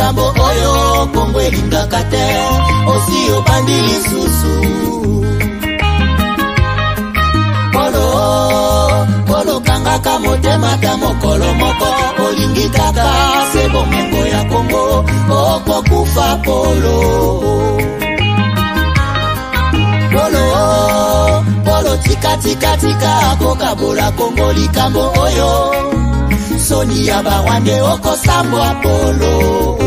likambo oyo Kongo elingaka te osi obandi lisusu Polo kangaka motema ta mokolo moko olingi kaka se bomengo ya Kongo okokufa Polo tika kokabola Kongo likambo oyo soni ya barwande okosambwa Polo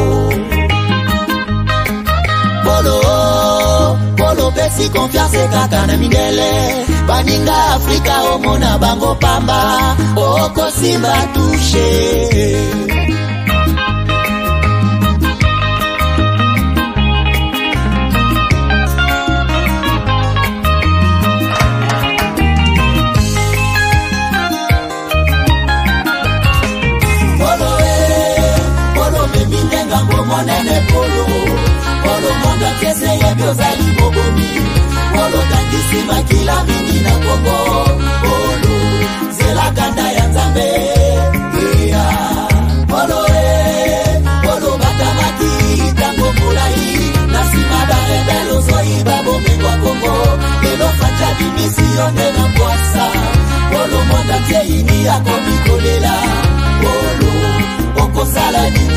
pesi confiance kaka na mindele baninga Afrika omona bango pamba okosimba touche Monene Polo monga kese ye biozali bobomi Polo tangisi makila mingi na Kongo Polo zela kanda ya Nzambe Polo batamaki tango mulai Nasima ba rebelo zoi babo mengwa Kongo Lelo facha dimisione na kwasa Polo monga keini ya komikolela Polo okosala nini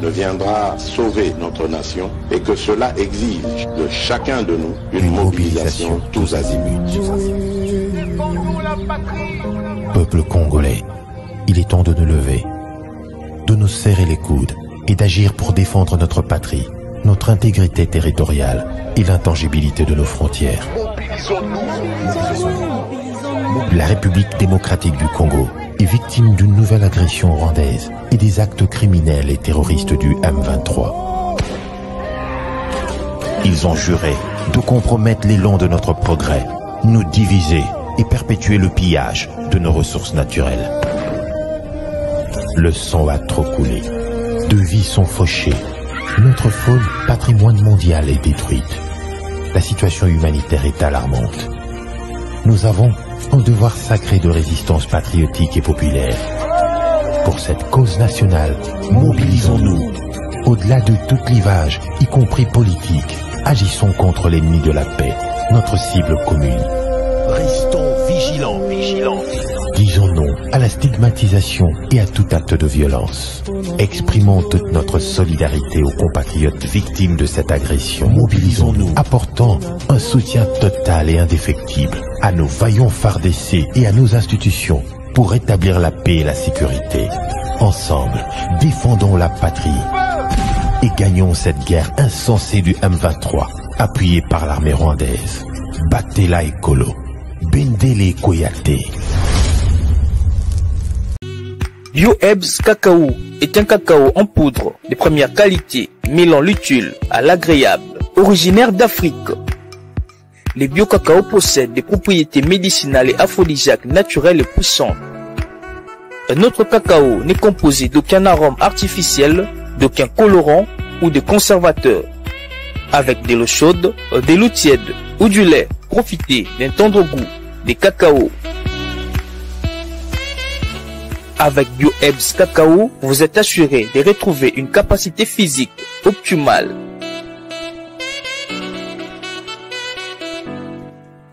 ne viendra sauver notre nation et que cela exige de chacun de nous une mobilisation tous azimuts. Peuple congolais, il est temps de nous lever, de nous serrer les coudes et d'agir pour défendre notre patrie, notre intégrité territoriale et l'intangibilité de nos frontières. La République démocratique du Congo est victime d'une nouvelle agression rwandaise et des actes criminels et terroristes du M23. Ils ont juré de compromettre l'élan de notre progrès, nous diviser et perpétuer le pillage de nos ressources naturelles. Le sang a trop coulé, de vies sont fauchées, notre faune, patrimoine mondial, est détruite. La situation humanitaire est alarmante. Nous avons un devoir sacré de résistance patriotique et populaire. Pour cette cause nationale, mobilisons-nous. Au-delà de tout clivage, y compris politique, agissons contre l'ennemi de la paix, notre cible commune. Restons vigilants. Disons non à la stigmatisation et à tout acte de violence. Exprimons toute notre solidarité aux compatriotes victimes de cette agression. Mobilisons-nous, apportant un soutien total et indéfectible à nos vaillants FARDC et à nos institutions pour rétablir la paix et la sécurité. Ensemble, défendons la patrie et gagnons cette guerre insensée du M23, appuyée par l'armée rwandaise. Battez-la Ekolo, Bendele Koyate. Bio-Ebs Cacao est un cacao en poudre de première qualité, mêlant l'utile à l'agréable, originaire d'Afrique. Les bio-cacao possèdent des propriétés médicinales et aphrodisiaques naturelles et puissantes. Un autre cacao n'est composé d'aucun arôme artificiel, d'aucun colorant ou de conservateur. Avec de l'eau chaude, de l'eau tiède ou du lait, profitez d'un tendre goût des cacao. Avec Bio-Ebs Cacao, vous êtes assuré de retrouver une capacité physique optimale.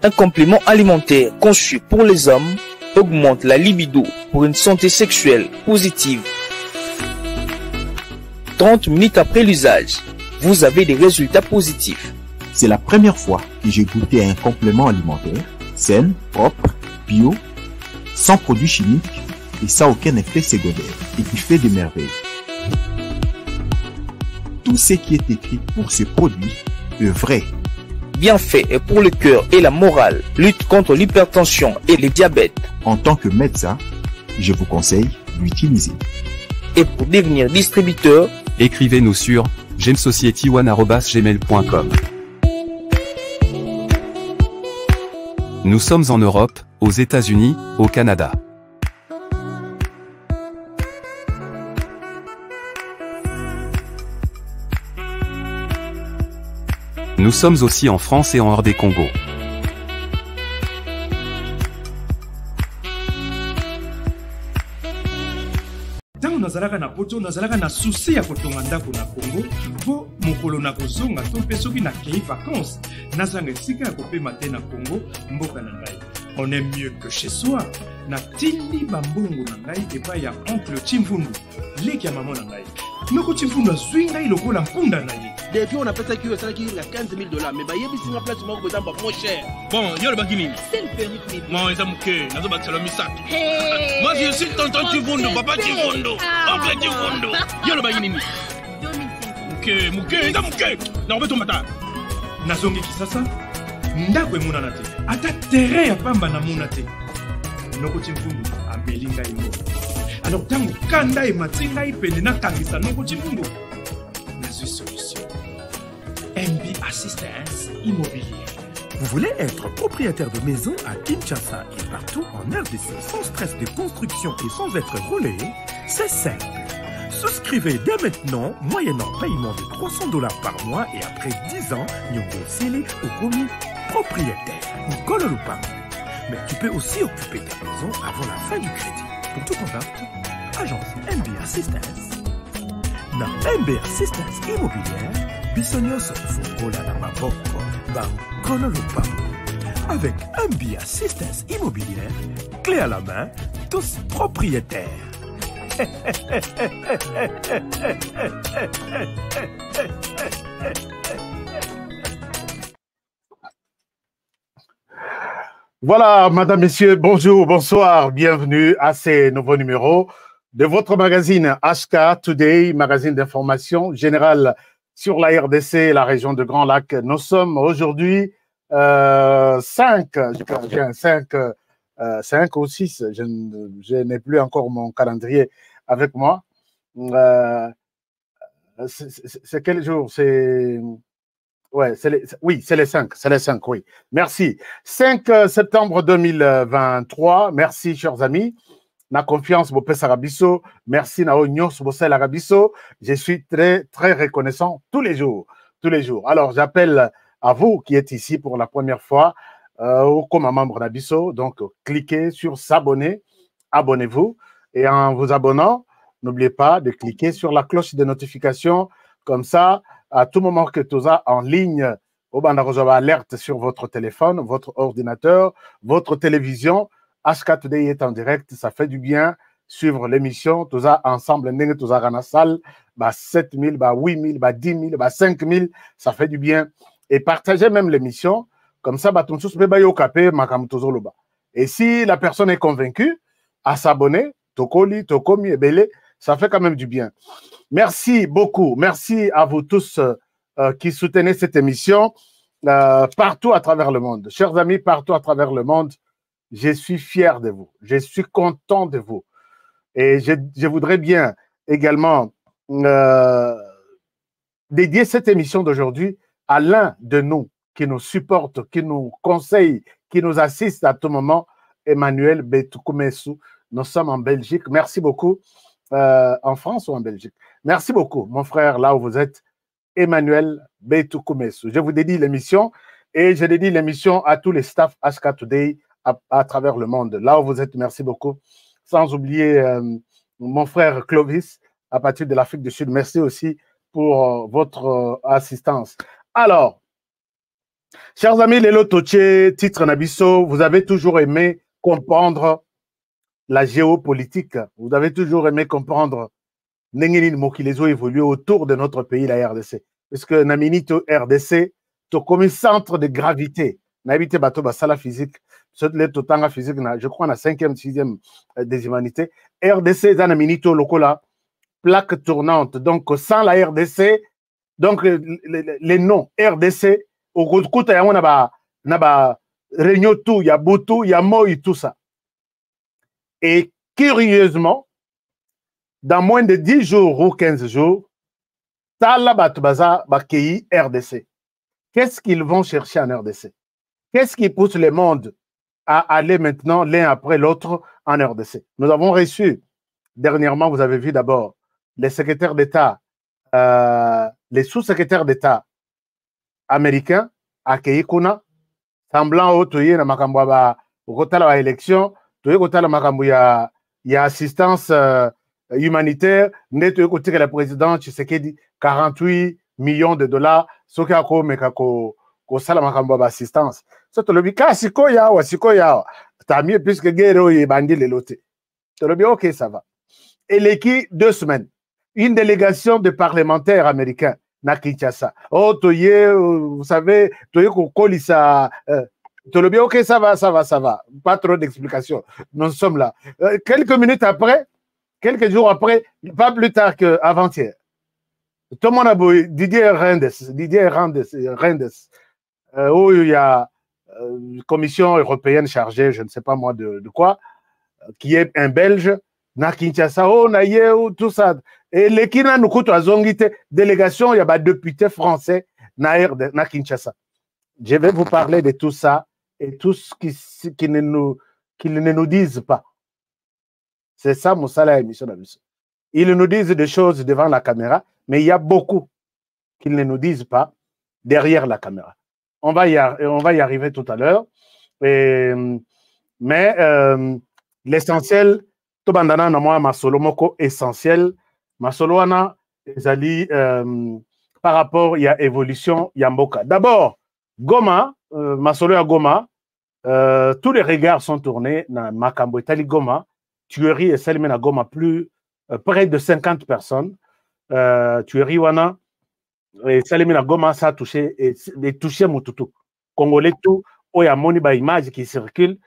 Un complément alimentaire conçu pour les hommes augmente la libido pour une santé sexuelle positive. 30 minutes après l'usage, vous avez des résultats positifs. C'est la première fois que j'ai goûté à un complément alimentaire sain, propre, bio, sans produits chimiques et sans aucun effet secondaire et qui fait des merveilles. Tout ce qui est écrit pour ce produit est vrai. Bien fait et pour le cœur et la morale, lutte contre l'hypertension et le diabète. En tant que médecin, je vous conseille d'utiliser. Et pour devenir distributeur, écrivez-nous sur gemsociety1@gmail.com. Nous sommes en Europe, aux États-Unis, au Canada. Nous sommes aussi en France et en hors des Congo. nazalaka na poto nazalaka na souci ya kotonga ndako na Congo po mokolo na kozonga to pe soki na kei vacances nazanga esika ya kopema te na Congo mboka na ngai. On est mieux que chez soi. Na tindi bambongo na ngai epai ya oncle Chimfundu leki ya maman na ngai. Noko Chimfundu azwi ngai lokola mpunda na ye. Depuis on a fait ça qui a 15 000 $, mais bah yebi la place moko bezamba moins cher. Bon, yo le bakini. C'est le perruque. Moi ils amuke, nazo bakisalo misato. Moi je suis tonton Chimfundu, papa Chimfundu, oncle Chimfundu. Yo le bakini. 2005. Muke, ndamuke. Na obeto mata. Nazongi kisasa ndako emonana te. Ata terrain ya pamba na mona te. Noko Chimfundu ameli ngai ngo. Alors tango kanda e matinga ipende na kangisa Noko Chimfundu. Nazwi solution. MB Assistance Immobilière. Vous voulez être propriétaire de maison à Kinshasa et partout en RDC sans stress de construction et sans être relayé? C'est simple. Souscrivez dès maintenant, moyennant paiement de $300 par mois et après 10 ans, Nyongo Sili ou commis propriétaire ou Kololupa. Mais tu peux aussi occuper ta maison avant la fin du crédit. Pour tout contact, agence MB Assistance. Dans MB Assistance Immobilière, Bissonioso Fungola Namaboko, Bang Kololupa. Avec MB Assistance Immobilière, clé à la main, tous propriétaires. Voilà, madame, messieurs, bonjour, bonsoir, bienvenue à ces nouveaux numéros de votre magazine HK Today, magazine d'information générale sur la RDC et la région de Grand Lac. Nous sommes aujourd'hui 5 ou 6, je n'ai plus encore mon calendrier avec moi. C'est quel jour? C'est... Ouais, oui, c'est les 5, oui. Merci. 5 septembre 2023, merci chers amis. Na confiance, Bopé Sarabiso, merci na Onyos Bossel Arabiso. Je suis très, très reconnaissant tous les jours. Alors, j'appelle à vous qui êtes ici pour la première fois, comme membre d'Abiso, donc cliquez sur s'abonner, abonnez-vous, et en vous abonnant, n'oubliez pas de cliquer sur la cloche de notification, comme ça, à tout moment que tu as en ligne, au alerte sur votre téléphone, votre ordinateur, votre télévision. HK Today est en direct, ça fait du bien. Suivre l'émission, tout ça ensemble, tout ça dans la salle, 7 000, 8 000, 10 000, 5 000, ça fait du bien. Et partagez même l'émission, comme ça, et si la personne est convaincue, à s'abonner, Tokoli, Tokomi et Belé, ça fait quand même du bien. Merci beaucoup. Merci à vous tous qui soutenez cette émission partout à travers le monde. Chers amis, partout à travers le monde, je suis fier de vous. Je suis content de vous. Et je voudrais bien également dédier cette émission d'aujourd'hui à l'un de nous qui nous supporte, qui nous conseille, qui nous assiste à tout moment, Emmanuel Betoukoumessou. Nous sommes en Belgique. Merci beaucoup. En France ou en Belgique. Merci beaucoup, mon frère, là où vous êtes, Emmanuel Betoukoumessou. Je vous dédie l'émission et je dédie l'émission à tous les staffs HK Today à travers le monde. Là où vous êtes, merci beaucoup. Sans oublier mon frère Clovis, à partir de l'Afrique du Sud. Merci aussi pour votre assistance. Alors, chers amis, Lelo Toche, titre Nabiso, vous avez toujours aimé comprendre la géopolitique. Vous avez toujours aimé comprendre Nengenine Mokilezo évoluer autour de notre pays, la RDC. Parce que Naminito RDC, tu comme centre de gravité. N'habite bateau basala physique, physique, je crois, en 5e, 6e des humanités. RDC, Naminito Lokola, plaque tournante. Donc, sans la RDC, donc les noms RDC, au coup de naba Réunion tout, il y a Boutou, il y a Moï, tout ça. Et curieusement, dans moins de 10 jours ou 15 jours, Talabatbaza Bakei RDC. Qu'est-ce qu'ils vont chercher en RDC? Qu'est-ce qui pousse le monde à aller maintenant l'un après l'autre en RDC? Nous avons reçu, dernièrement, vous avez vu d'abord, les secrétaires d'État, les sous-secrétaires d'État américains à Keikuna, semblant au Toye na Makambwa au côté de l'élection. Il y a assistance humanitaire, net écouter le président Tshisekedi 48 millions de dollars, ce qui a comme salamakamba assistance. C'est le cas, sikoya, t'as mieux puisque guerre et bandit les lotés. C'est le bien, ok, ça va. Et l'équipe, 2 semaines, une délégation de parlementaires américains na Kinshasa. Oh, toye, vous savez, toye kolisa. Le bien, ok, ça va. Pas trop d'explications. Nous sommes là. Quelques minutes après, quelques jours après, pas plus tard qu'avant-hier, tout le monde a beau Didier Rendes, où il y a une commission européenne chargée, je ne sais pas moi de quoi, qui est un Belge, na Kinshasa, oh, na ou tout ça. Et les Kina nous coûtent à Zongite, délégation, il y a des députés français na Kinshasa. Je vais vous parler de tout ça et tout ce qu'ils ne nous disent pas. C'est ça, Moussala émission d'Abisso. Ils nous disent des choses devant la caméra, mais il y a beaucoup qu'ils ne nous disent pas derrière la caméra. On va y arriver tout à l'heure. Mais l'essentiel, Tobandana na moi masolo moko essentiel, masolo wana ezali par rapport il y a évolution Yamboka. D'abord, Goma, masolo ya Goma, tous les regards sont tournés na Makambo Etali Goma, tuerie et Salimé na Goma, près de 50 personnes. Tuerie wana et Salimé na Goma, ça a touché Mututu. Congolais tout, oyamoni ba image qui circule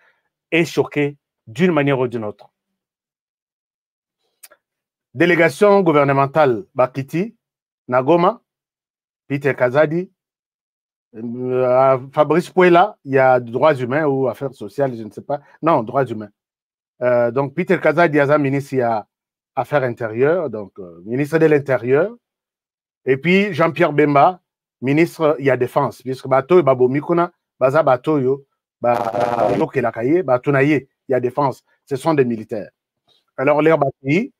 est choqué d'une manière ou d'une autre. Délégation gouvernementale Bakiti, Nagoma, Peter Kazadi, Fabrice Pouela, il y a droits humains ou affaires sociales, je ne sais pas. Non, droits humains. Donc, Peter Kazadi, il y a un ministre, il y a affaires intérieures, donc ministre de l'Intérieur. Et puis, Jean-Pierre Bemba, ministre, il y a défense, puisque Bato et Babo Mikuna, Baza Bato yo, il y a défense, ce sont des militaires. Alors, les bâtis,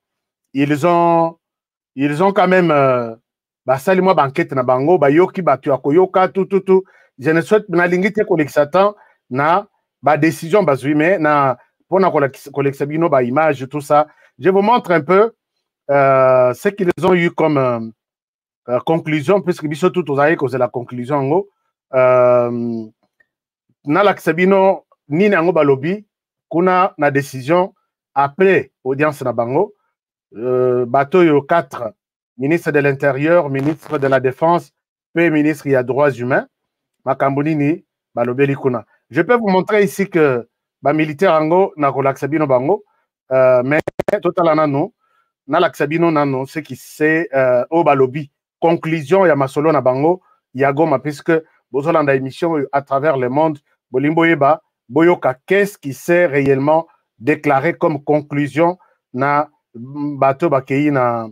ils ont quand même salimo banquette na bango ba yoki batu akoyoka tout. Je ne souhaite na lingite kolexatan na ba décision bazui mais na pona kolexabino ba image tout ça. Je vous montre un peu ce qu'ils ont eu comme conclusion puisque biso tout ozaye cause la conclusion ngo na laksabino ni nango balobi kuna na décision après audience na bango. Batoyo 4, ministre de l'Intérieur, ministre de la Défense, puis ministre il y a droits humains, Makambonini, Balobeli Kuna. Je peux vous montrer ici que ba militaire ango na relaxabino bango, mais totalement non, na laxabino nano, ce qui c'est au balobi. Conclusion ya masolo na bango, Yagoma, puisque bozolanda émission à travers le monde, Bolimboyeba, Boyoka, qu'est-ce qui s'est réellement déclaré comme conclusion na bateau bakei na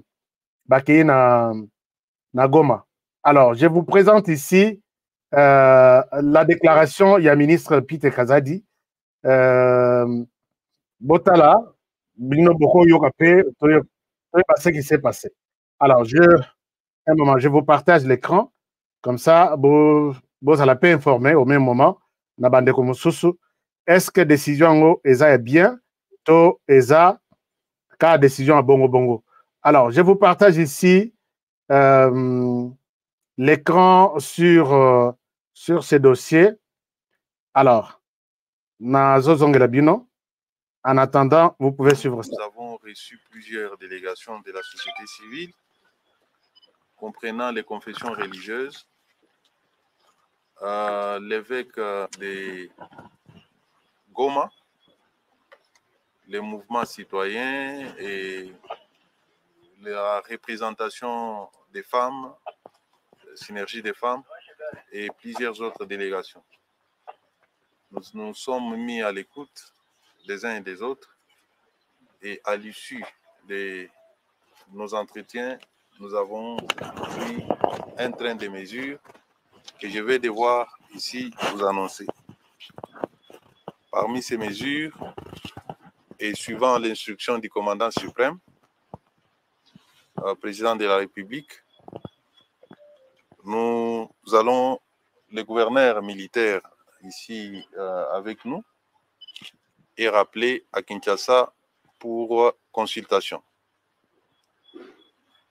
Goma. Alors, je vous présente ici la déclaration, il y a ministre Peter Kazadi. Botala, Bino Boko Yokape, ce qui s'est passé. Alors, un moment, je vous partage l'écran, comme ça, vous allez pas informer au même moment, na bande comme Soussou. Est-ce que décision Eza est bien, to Eza cas décision à Bongo. Alors, je vous partage ici l'écran sur ces dossiers. Alors, en attendant, vous pouvez suivre ça. Nous avons reçu plusieurs délégations de la société civile, comprenant les confessions religieuses, l'évêque de Goma, les mouvements citoyens et la représentation des femmes, synergie des femmes et plusieurs autres délégations. Nous nous sommes mis à l'écoute des uns et des autres et à l'issue de nos entretiens, nous avons pris un train de mesures que je vais devoir ici vous annoncer. Parmi ces mesures, et suivant l'instruction du commandant suprême, président de la République, nous allons, le gouverneur militaire ici avec nous, est rappelé à Kinshasa pour consultation.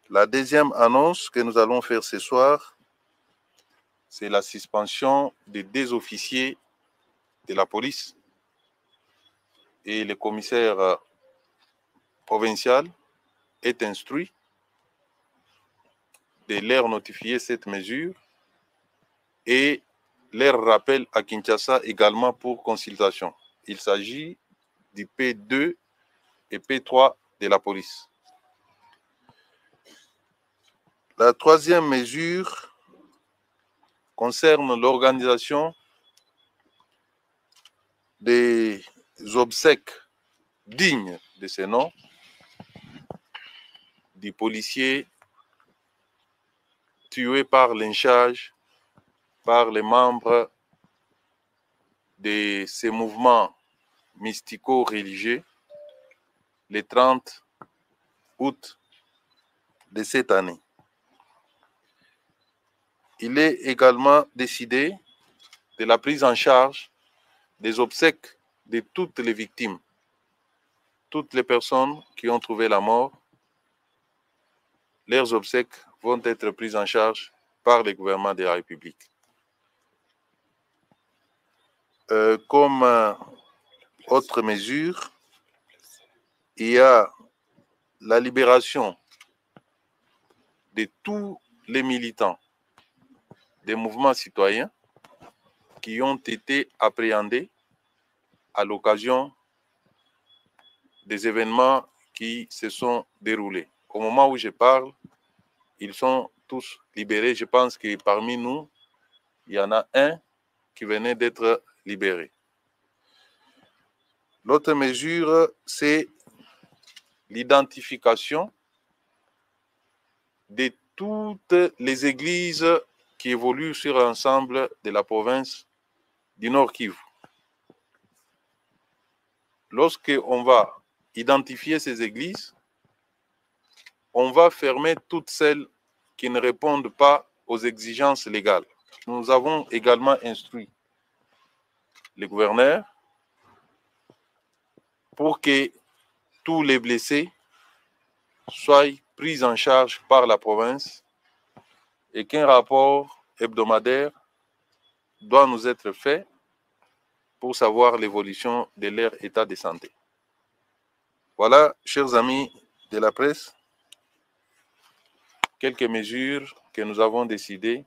La deuxième annonce que nous allons faire ce soir, c'est la suspension des 2 officiers de la police et le commissaire provincial est instruit de leur notifier cette mesure et leur rappel à Kinshasa également pour consultation. Il s'agit du P2 et P3 de la police. La troisième mesure concerne l'organisation des obsèques dignes de ce nom du policier tué par lynchage par les membres de ces mouvements mystico-religieux le 30 août de cette année. Il est également décidé de la prise en charge des obsèques de toutes les victimes, toutes les personnes qui ont trouvé la mort. Leurs obsèques vont être prises en charge par le gouvernement de la République. Comme autre mesure, il y a la libération de tous les militants des mouvements citoyens qui ont été appréhendés à l'occasion des événements qui se sont déroulés. Au moment où je parle, ils sont tous libérés. Je pense que parmi nous, il y en a un qui venait d'être libéré. L'autre mesure, c'est l'identification de toutes les églises qui évoluent sur l'ensemble de la province du Nord Kivu. Lorsqu'on va identifier ces églises, on va fermer toutes celles qui ne répondent pas aux exigences légales. Nous avons également instruit le gouverneur pour que tous les blessés soient pris en charge par la province et qu'un rapport hebdomadaire doit nous être fait pour savoir l'évolution de leur état de santé. Voilà, chers amis de la presse, quelques mesures que nous avons décidées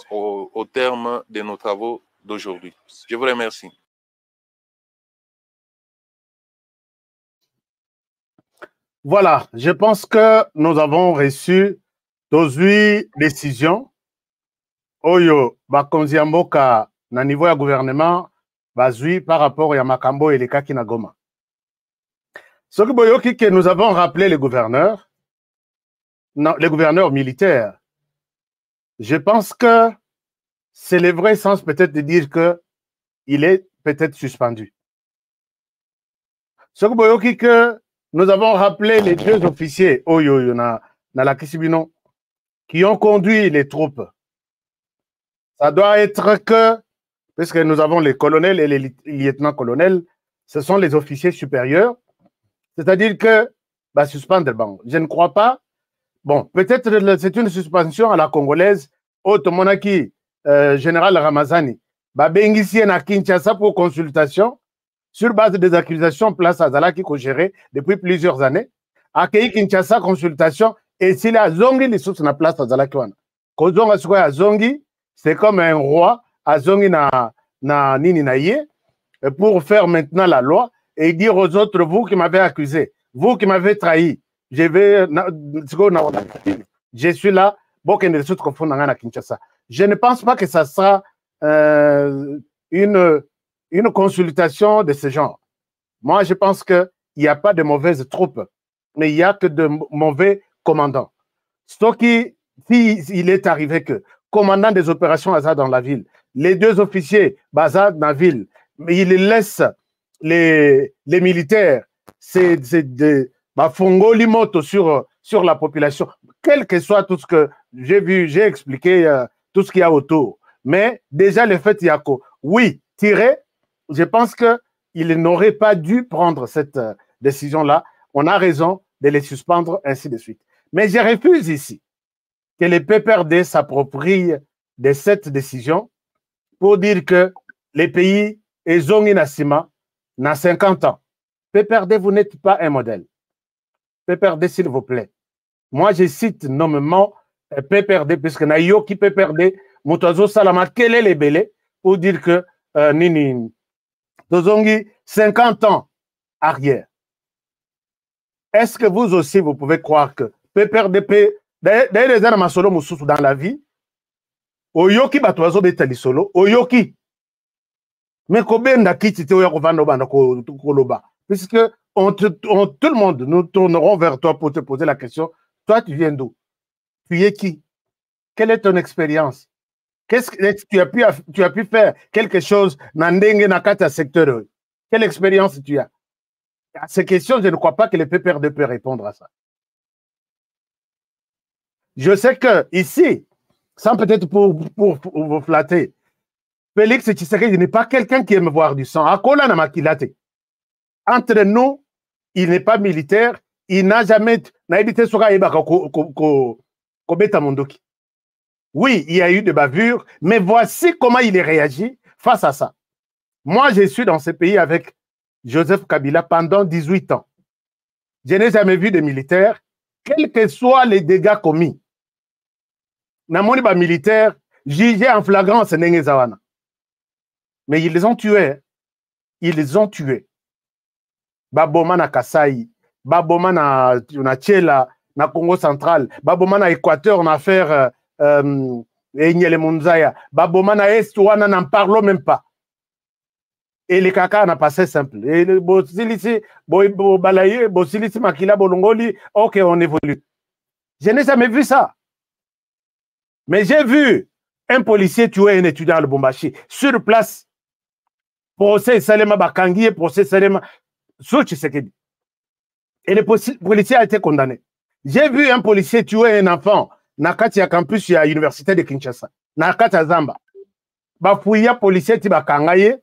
au terme de nos travaux d'aujourd'hui. Je vous remercie. Voilà, je pense que nous avons reçu 18 décisions. Oyo, bakonzi ya mboka na niveau ya gouvernement, bazui par rapport ya makambo et les kaki na Goma. Ce que boyoki que nous avons rappelé les gouverneurs militaires, je pense que c'est le vrai sens peut-être de dire que il est peut-être suspendu. Ce que boyoki que nous avons rappelé les 2 officiers, Oyo na la Kisibino, qui ont conduit les troupes. Ça doit être que, puisque nous avons les colonels et les lieutenants-colonels, ce sont les officiers supérieurs, c'est-à-dire que, bah, suspendre, bon, je ne crois pas. Bon, peut-être c'est une suspension à la congolaise, Otomonaki, général Ramazani, bah, Bengisi na Kinshasa pour consultation, sur base des accusations, place à Zalaki qu'on gérait depuis plusieurs années. Accueilli Kinshasa consultation, et s'il a Zongi, les sources na place à Zalaki. Kozonga soit à Zongi, c'est comme un roi, à Zongi na Nini Naye, pour faire maintenant la loi et dire aux autres, vous qui m'avez accusé, vous qui m'avez trahi, je suis là, je ne pense pas que ça sera une consultation de ce genre. Moi, je pense qu'il n'y a pas de mauvaises troupes, mais il n'y a que de mauvais commandants. Ce qui, s'il est arrivé que commandant des opérations Azad dans la ville, les 2 officiers Bazad dans la ville, mais il laisse les militaires, c'est de Fongoli moto sur la population, quel que soit tout ce que j'ai vu, j'ai expliqué tout ce qu'il y a autour. Mais déjà, le fait, Yako, oui, tirer, je pense qu'il n'aurait pas dû prendre cette décision-là. On a raison de les suspendre, ainsi de suite. Mais je refuse ici que les PPRD s'approprient de cette décision pour dire que les pays ont Nassima dans 50 ans. PPRD, vous n'êtes pas un modèle. PPRD, s'il vous plaît. Moi, je cite nommément PPRD, puisque Nayo qui PPRD, Moutazo Salama, quel est les belés pour dire que Nini, Tozongi, 50 ans arrière. Est-ce que vous aussi, vous pouvez croire que PPRD, d'ailleurs, les gens solo mususu dans la vie, Oyoki Batoazo Betali solo, Oyoki. Mais combien d'acquis Koloba? Puisque tout le monde, nous tournerons vers toi pour te poser la question. Toi, tu viens d'où? Tu es qui? Quelle est ton expérience? Qu'est-ce que tu as pu faire quelque chose dans le secteur? Quelle expérience tu as? À ces questions, je ne crois pas que le PPRD peut répondre à ça. Je sais que ici, sans peut-être pour vous flatter, Félix Tshisekedi n'est pas quelqu'un qui aime voir du sang. Entre nous, il n'est pas militaire, il n'a jamais oui, il y a eu des bavures, mais voici comment il est réagi face à ça. Moi, je suis dans ce pays avec Joseph Kabila pendant 18 ans. Je n'ai jamais vu de militaires, quels que soient les dégâts commis. Namoni ba militaire, jugé en flagrance Nengezawana. Mais ils les ont tués. Ils les ont tués. Baboma na Kasai, Baboma na Tchela, na Congo central, Baboma na Équateur, na affaire Enyele Munzaya, Baboma na Est, Wana n'en parlons même pas. Et les caca n'a passé simple. Et le Bosilisi, Balaye, Bosilisi Makila, Bolongoli, ok, on évolue. Je n'ai jamais vu ça. Mais j'ai vu un policier tuer un étudiant à Lubumbashi sur place. Procès Salema Bakangi, procès Salema Tshisekedi. Et le policier a été condamné. J'ai vu un policier tuer un enfant Nakati ya campus à l'université de Kinshasa. Nakati ya Zamba. Bafouya policier Tibakangaye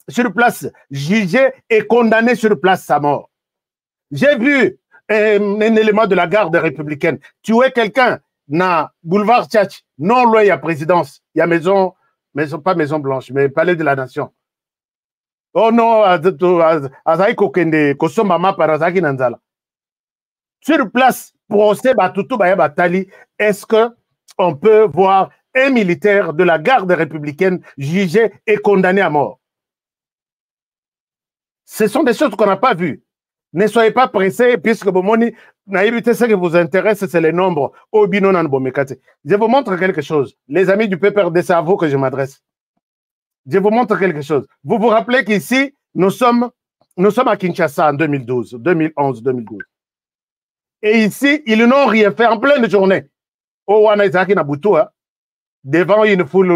sur place, jugé et condamné sur place sa mort. J'ai vu un élément de la garde républicaine tuer quelqu'un na boulevard Tchatch, non loin, il y a présidence, il y a maison, pas Maison Blanche, mais Palais de la Nation. Oh non, Azaïko Kende, Kosomama Parazaki Nanzala. Sur place, procès Batutu Baya Batali, est-ce qu'on peut voir un militaire de la garde républicaine jugé et condamné à mort? Ce sont des choses qu'on n'a pas vues. Ne soyez pas pressés, puisque Bomoni, ce qui vous intéresse, c'est les nombres. Je vous montre quelque chose. Les amis du PPRD, c'est à vous que je m'adresse. Je vous montre quelque chose. Vous vous rappelez qu'ici, nous sommes à Kinshasa en 2012, 2011, 2012. Et ici, ils n'ont rien fait en pleine journée. Devant une foule,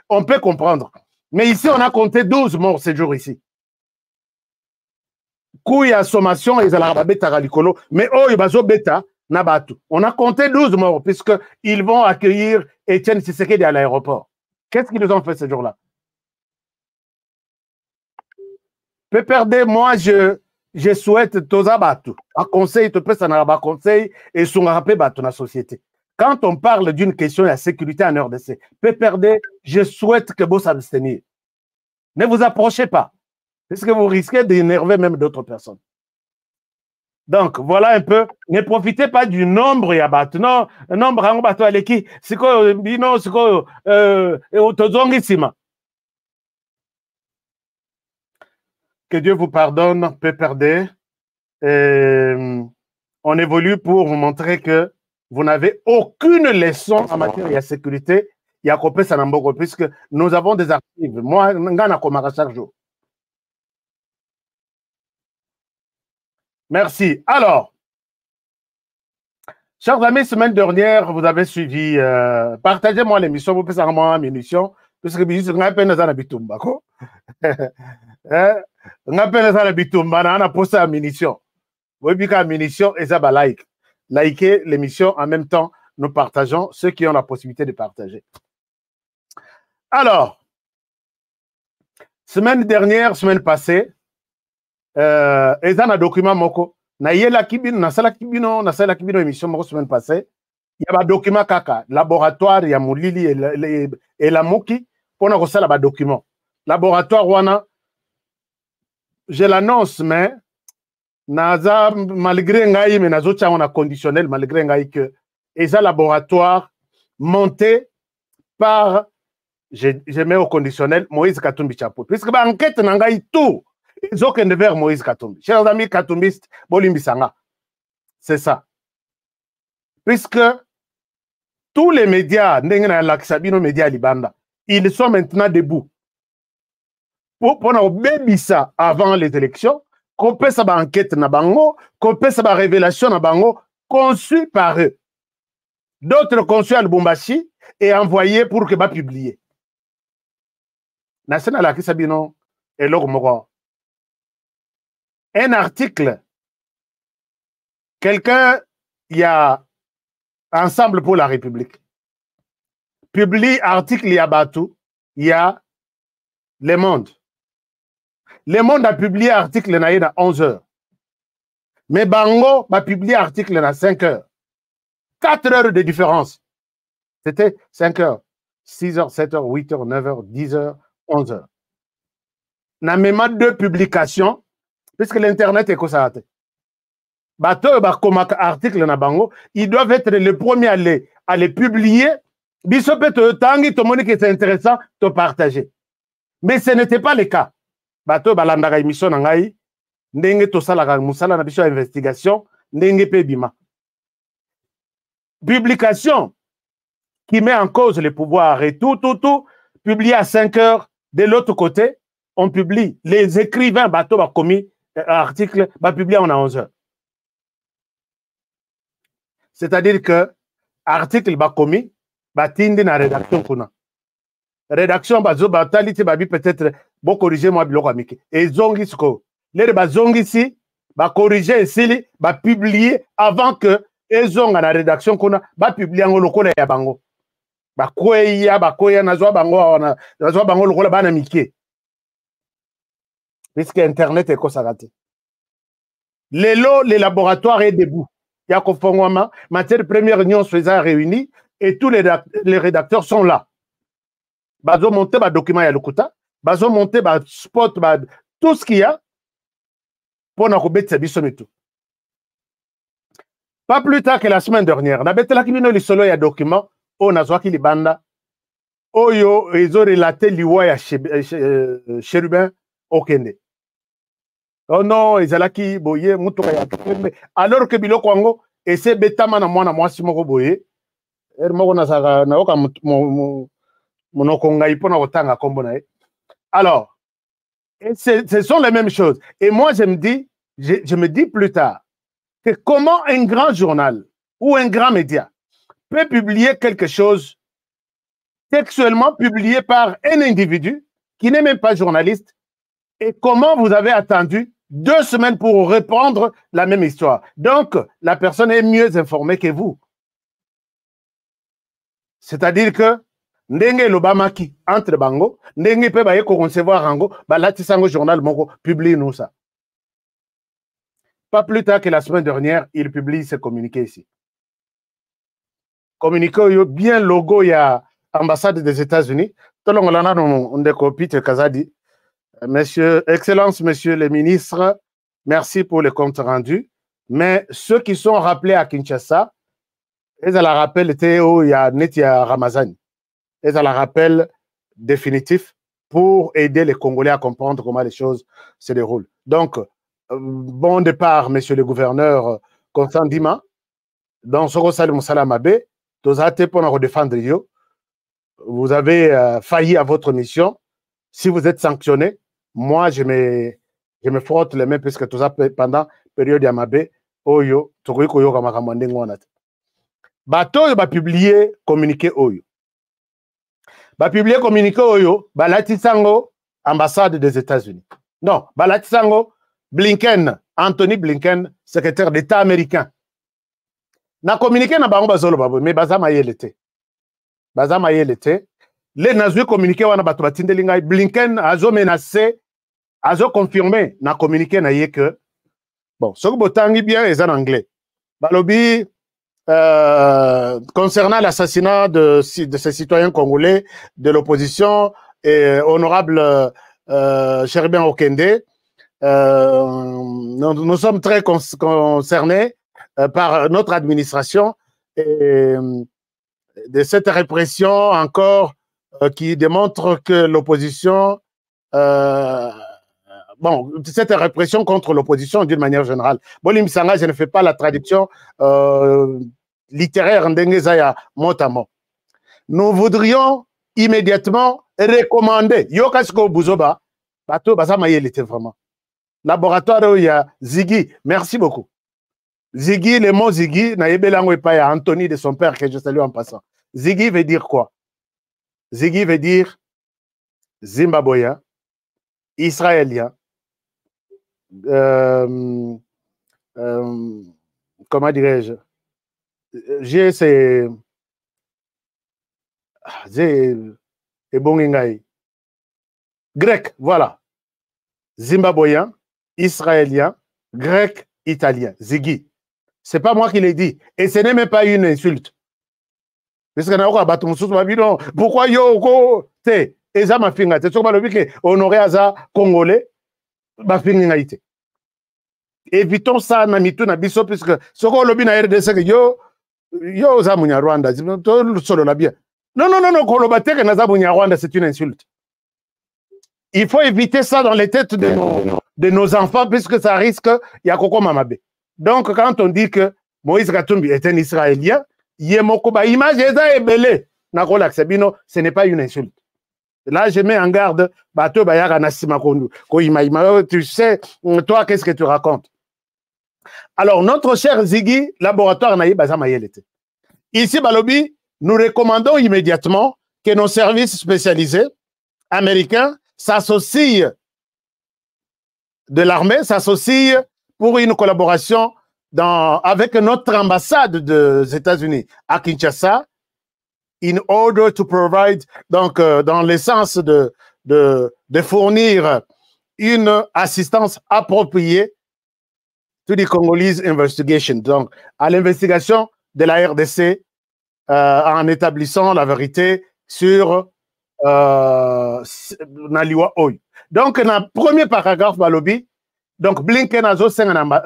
on peut comprendre. Mais ici, on a compté 12 morts ce jour ici. Kouya sommation et la bêta ralicolo, mais oh, il bazo bêta nabatu. On a compté 12 morts puisqu'ils vont accueillir Etienne Tshisekedi à l'aéroport. Qu'est-ce qu'ils ont fait ce jour-là? PPRD, moi, je souhaite toza batu. Un conseil, te pèse un conseil et son rappel batu na société. Quand on parle d'une question de la sécurité en RDC, PPRD, je souhaite que vous s'abstenir. Ne vous approchez pas. Parce que vous risquez d'énerver même d'autres personnes. Donc, voilà un peu. Ne profitez pas du nombre et abattu. Non, le nombre en bateau à l'équipe. C'est quoi, non, c'est quoi, que Dieu vous pardonne, PPRD. On évolue pour vous montrer que vous n'avez aucune leçon en matière de sécurité. Il y a Kopé Sanambogo, puisque nous avons des archives. Moi, Ngana Komara chaque jour. Merci. Alors, chers amis, semaine dernière, vous avez suivi, partagez-moi l'émission, vous pouvez savoir moi l'émission, puisque je suis un peu dans la bitumba. Un peu dans la bitumba, on a posté la munition. Vous voyez la munition et ça va like. Likez l'émission en même temps, nous partageons ceux qui ont la possibilité de partager. Alors, semaine dernière, semaine passée, ils ont un document moko. Na yela kibino, na sala kibino émission moko semaine passée. Il y a un document kaka, laboratoire, il y a Moulili et la Moki, pour nous ça là document. Laboratoire wana, je l'annonce, mais naza malgré ngai mais nazo tia on a conditionnel malgré ngai que et ça laboratoire monté par je mets au conditionnel Moïse Katumbi Chapo. Puisque ba enquête nangai tout ils ont qu'un vers Moïse Katumbi. Chers amis katumbistes, bolimbisanga. C'est ça. Puisque tous les médias, médias Libanda, ils sont maintenant debout. Pour nous bébisa avant les élections, qu'on peut sa enquête na bango, qu'on peut sa révélation na bango, conçue par eux. D'autres conçus à Lubumbashi et envoyés pour que va publier. National Akisabino et Logmoro. Un article, quelqu'un, il y a Ensemble pour la République. Publie article, il y a Batou, il y a Le Monde. Le Monde a publié article à 11 heures. Mais Bango a publié article à 5 heures. 4 heures de différence. C'était 5 heures, 6 heures, 7 heures, 8 heures, 9 heures, 10 heures, 11 heures. On a même 2 publications, puisque l'Internet est comme ça. Bateau, comme article na bango, ils doivent être les premiers à les publier. Bisopé te tangi, tout le monde qui est intéressant, te partager. Mais ce n'était pas le cas. Bateau, balandara émission nangai, ndenge to sala musala na biso investigation, ndenge pe bima. Publication qui met en cause les pouvoirs et tout, publié à 5 heures. De l'autre côté, on publie les écrivains, bateau, ba commis, article, ba publié en 11 heures. C'est-à-dire que article ba commis ba tindi na rédaction kuna. Rédaction ba zo ba talite ba bi peut-être bon corriger moi biloko amiki. Et zongi sko. Les ba zongi si ba corriger ici ba publier avant que ezonga na rédaction kuna ba publier ngo lokola ya bango. Ba koya na zo bango na zo bango lokola bana miki. Puisque internet est consacré. Les laboratoires est debout. Il y a conformément, matière première union faisant réunie et tous les rédacteurs sont là. Bazo monter ba document ya lokuta, bazo monter ba spot ba tout ce qu'il y a pour na kobetsa biso mitu. Pas plus tard que la semaine dernière, na betela kibino li solo ya document o nazwa ki libanda oyo ils ont relaté liwa ya Cherubin Okende. Oh non, ils allaient qui boyer mutuka ya tukembe alors que biloko wango ese betama na mwana mwasi moko boye moko na saka na oka monoko ngai pona kotanga kombo na ye. Alors ce sont les mêmes choses et moi je me dis plus tard que comment un grand journal ou un grand média peut publier quelque chose textuellement publié par un individu qui n'est même pas journaliste et comment vous avez attendu 2 semaines pour répondre la même histoire. Donc, la personne est mieux informée que vous. C'est-à-dire que, ndenge lobamaki entre bango, ndenge pe baye ko concevoir rango, balati sango journal moko publie nous ça. Pas plus tard que la semaine dernière, il publie ce communiqué ici. Communiqué bien logo ya ambassade des États-Unis. Tolongolana on ndeko Peter Kazadi. Monsieur, Excellence, Monsieur le ministre, merci pour le compte rendu. Mais ceux qui sont rappelés à Kinshasa, ils ont la rappel Théo, il y a Netia Ramazani. Ils ont la rappel définitif pour aider les Congolais à comprendre comment les choses se déroulent. Donc, bon départ, Monsieur le gouverneur Constant Dima. Dans ce Rosal Moussalamabe, pour défendre yo. Vous avez failli à votre mission. Si vous êtes sanctionné, moi, je me frotte les mains puisque tout ça pendant la période Yamabe, Oyo, Tokoyo Kamakamande Ngwanat. Bato va publier communiqué Oyo. Va publier communiqué Oyo, Balatisango, ambassade des États-Unis. Non, Balatisango, Blinken, Anthony Blinken, secrétaire d'État américain. Na communiqué na bango bazolo babo, mais bazama yelete. Bazama yelete. Les nazis communiqué wana bato batindeli ngai Blinken azo menacé azo confirmé na communiqué na ye que Bon, ce que botangi bien est en anglais. Balobi, concernant l'assassinat de ces citoyens congolais de l'opposition et honorable Cherubin Okende, nous sommes très concernés par notre administration et de cette répression encore qui démontre que l'opposition, bon, cette répression contre l'opposition d'une manière générale. Bolim Sanga, je ne fais pas la traduction littéraire d'Engezaya mot. Nous voudrions immédiatement recommander, Yokasko Bouzoba, Bato Bazamayel était vraiment. Laboratoire où il y a Ziggy, merci beaucoup. Ziggy, le mot Ziggy, Naïbelango et pas Anthony de son père que je salue en passant. Ziggy veut dire quoi? Ziggy veut dire Zimbabwéen, Israélien, comment dirais-je? C'est grec, voilà. Zimbabwéen, Israélien, grec, italien. Ziggy. C'est pas moi qui l'ai dit. Et ce n'est même pas une insulte. Parce que pourquoi yo te eza mafinga te soba lobi ke honoré aza congolais mafinga ite. Évitons ça na mitu na biso puisque soko lobi na RDC que yo za munya Rwanda to solo la bien. Non, koloba te que na za munya Rwanda c'est une insulte. Il faut éviter ça dans les têtes de nos enfants puisque ça risque ya koko mamabe. Donc quand on dit que Moïse Katumbi est un Israélien, Yemokoba image eza ebele na kola Sabino, ce n'est pas une insulte. Là je mets en garde bato bayaka na sima kondu ko ima tu sais toi qu'est-ce que tu racontes. Alors notre cher Ziggy laboratoire naï baza mayelete. Ici balobi nous recommandons immédiatement que nos services spécialisés américains s'associent de l'armée, s'associent pour une collaboration avec notre ambassade des États-Unis à Kinshasa, in order to provide, donc dans le sens de fournir une assistance appropriée to the Congolese investigation, donc à l'investigation de la RDC en établissant la vérité sur Naliwa Oy. Donc, dans le premier paragraphe, Balobi, donc Blinken a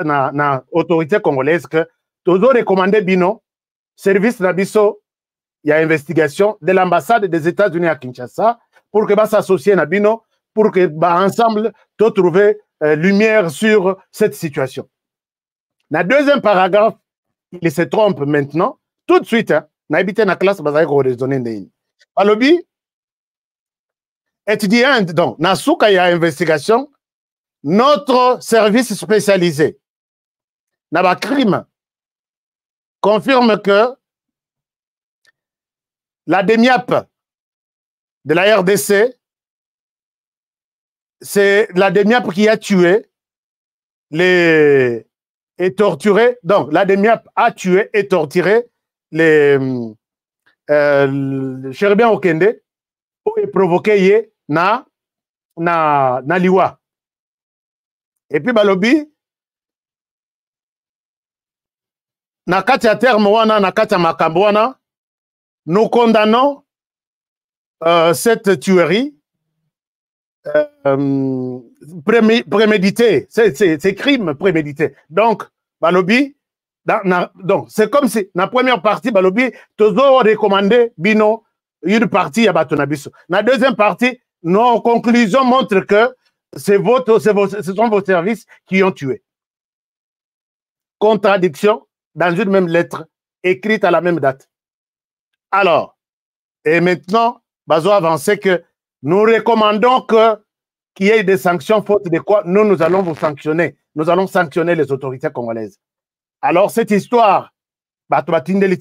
na autorité congolaise que tous recommandé bino service nabiso il y a investigation de l'ambassade des États-Unis à Kinshasa pour que s'associer na bino pour que ensemble to trouver lumière sur cette situation. Dans le deuxième paragraphe, il se trompe maintenant tout de suite na habité na classe bazai ko raisonner ndeni. Balobi étudiant donc na souka ya investigation. Notre service spécialisé, Naba Crime, confirme que la DEMIAP de la RDC, c'est la DEMIAP qui a tué et torturé. Donc, la DEMIAP a tué et torturé les Cherubin Okende pour provoquer na Liwa. Et puis, Balobi, na kati ya terme wana, na kati ya makambo wana, nous condamnons cette tuerie préméditée, c'est crime prémédité. Donc, Balobi, donc c'est comme si, dans la première partie, Balobi, toujours recommandé bino, une partie à Batonabiso. Dans la deuxième partie, nos conclusions montrent que ce sont vos services qui ont tué. Contradiction dans une même lettre écrite à la même date. Alors, et maintenant, Bazo avançait que nous recommandons qu'il y ait des sanctions, faute de quoi nous allons vous sanctionner. Nous allons sanctionner les autorités congolaises. Alors, cette histoire, l'États-Unis,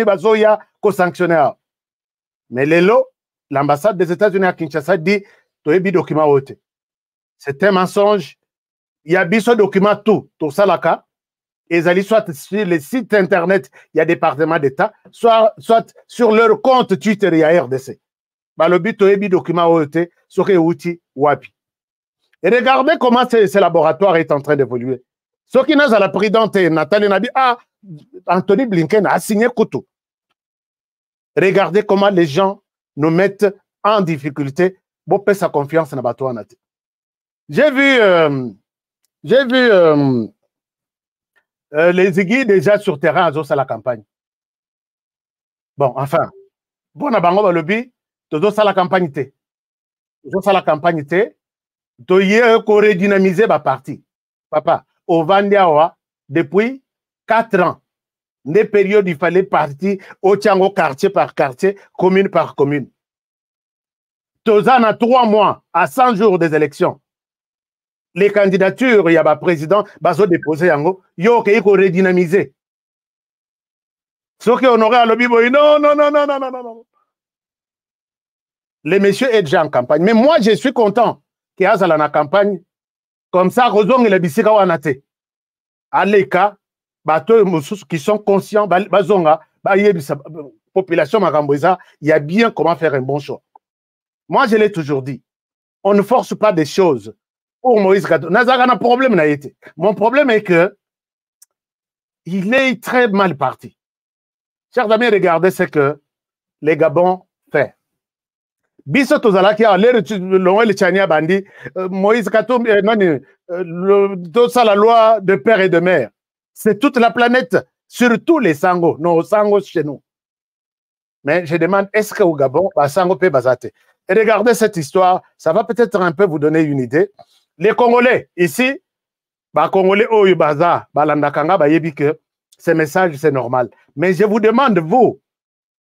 Bazo ya ko sanctionner. Mais l'ambassade des États-Unis à Kinshasa dit c'est un mensonge. Il y a des documents tout ça là. Et soit sur les sites internet, il y a des départements d'État, soit sur leur compte Twitter, il y a RDC. Le but est document sur outil wapi. Et regardez comment ce laboratoire est en train d'évoluer. Ce qui n'a pas la présidente Nathalie Nabi, Anthony Blinken a signé Koutou. Regardez comment les gens nous mettent en difficulté pour payer sa confiance dans Bateau Nati. J'ai vu les aiguilles déjà sur terrain à la campagne. Bon, enfin, bon, à Bango Balobi, tout ça la campagne té. Tout ça la campagne té. Tout y est redynamiser ma partie. Papa, au Vandiawa, depuis 4 ans, des périodes, il fallait partir au Tchango quartier par quartier, commune par commune. Tout ça, a 3 mois, à 100 jours des élections. Les candidatures, il y a un président, baso déposé yango, yo qui redynamiser. Ce qui honoré à l'objet, non. Les messieurs est déjà en campagne. Mais moi, je suis content qu'il y ait la campagne. Comme ça, Rozong et les Bissika Wanate. À l'écart, qui sont conscients, bazonga, population Maramboisa, il y a bien comment faire un bon choix. Moi, je l'ai toujours dit. On ne force pas des choses. Pour Moïse Kato, Nazarana problème n'a été. Mon problème est que il est très mal parti. Chers amis, regardez ce que les Gabons font. Biso Tozalaki a l'air le Tchania Bandi, Moïse Kato, la loi de père et de mère. C'est toute la planète, surtout les Sangos, nos Sangos chez nous. Mais je demande, est-ce qu'au Gabon, Sango peut basater? Et regardez cette histoire, ça va peut-être un peu vous donner une idée. Les Congolais, ici, Congolais, Baza, Balandakanga, Bayebi, que ces messages, c'est normal. Mais je vous demande, vous,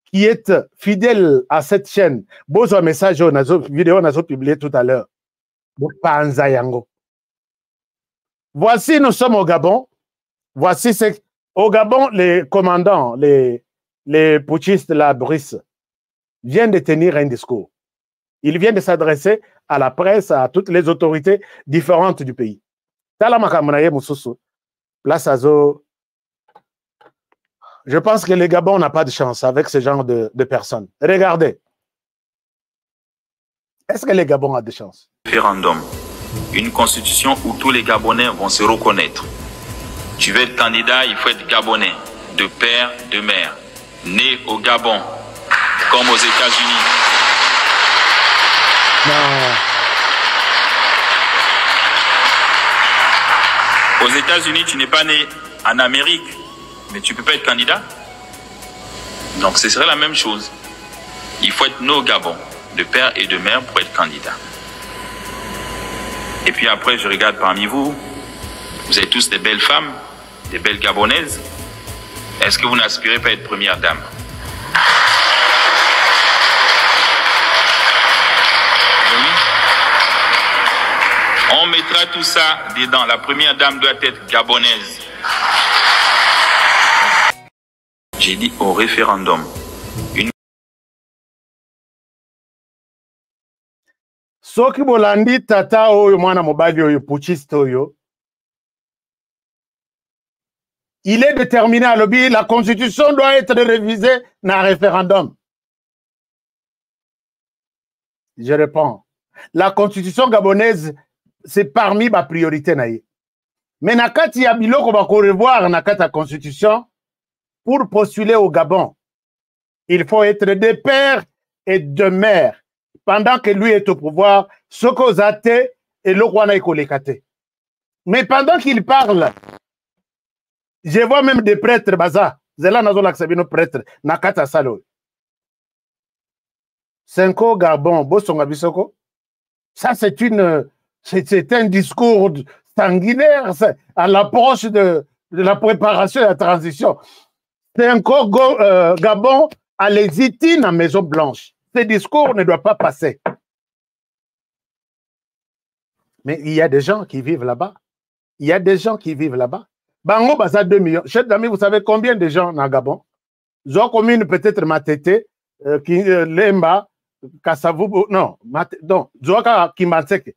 qui êtes fidèles à cette chaîne, besoin message, vidéo, on a publié tout à l'heure. Voici, nous sommes au Gabon. Voici, au Gabon, les commandants, les putschistes, la Brice, viennent de tenir un discours. Ils viennent de s'adresser à la presse, à toutes les autorités différentes du pays. Je pense que le Gabon n'a pas de chance avec ce genre de personnes. Regardez. Est-ce que le Gabon a de chance? Référendum. Une constitution où tous les Gabonais vont se reconnaître. Tu veux être candidat, il faut être Gabonais, de père, de mère, né au Gabon, comme aux États-Unis. Non. Aux États-Unis, tu n'es pas né en Amérique, mais tu ne peux pas être candidat. Donc ce serait la même chose. Il faut être né au Gabon, de père et de mère, pour être candidat. Et puis après, je regarde parmi vous, vous êtes tous des belles femmes, des belles Gabonaises. Est-ce que vous n'aspirez pas à être première dame? On mettra tout ça dedans. La première dame doit être gabonaise. J'ai dit au référendum. Soki bolandi tata oyo mwana mobali oyo putschiste oyo. Il est déterminé à l'objet, la constitution doit être révisée dans un référendum. Je réponds. La constitution gabonaise, c'est parmi ma priorité. Mais nakati ya biloko bako revoir nakati la constitution, pour postuler au Gabon, il faut être de père et de mère. Pendant que lui est au pouvoir, ce qu'on a été et le roi n'a pas. Mais pendant qu'il parle, je vois même des prêtres, baza. Zela nazo laksabino prêtres, nakata salo. Senko Gabon, Bosonga Bisoko. Ça, c'est un discours sanguinaire à l'approche de la préparation de la transition. Senko Gabon à l'hésiter dans la Maison Blanche. Ce discours ne doit pas passer. Mais il y a des gens qui vivent là-bas. Il y a des gens qui vivent là-bas. Bango Baza 2 millions. Chers amis, vous savez combien de gens dans Gabon? Zon commune peut-être Matete, Lemba, Kassavou, non, Zoaka Kimansek,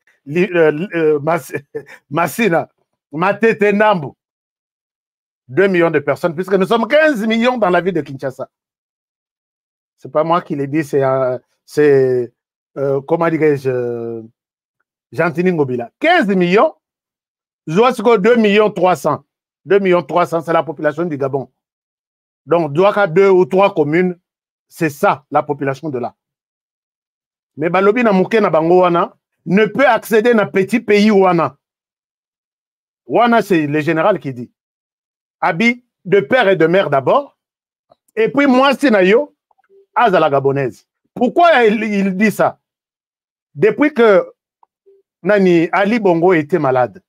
Massina, Matete Nambu. 2 millions de personnes, puisque nous sommes 15 millions dans la ville de Kinshasa. C'est pas moi qui l'ai dit, c'est comment dirais-je, Gentini Ngobila. 15 millions, Zouasko 2 millions 300. 2 millions 300, c'est la population du Gabon. Donc, Douaka 2 ou 3 communes, c'est ça, la population de là. Mais Balobi na Mouké na Bango Wana ne peut accéder à un petit pays Wana. Wana, c'est le général qui dit. Abi de père et de mère d'abord. Et puis moi, Sinayo, Azala Gabonaise. Pourquoi il dit ça? Depuis que Nani Ali Bongo était malade,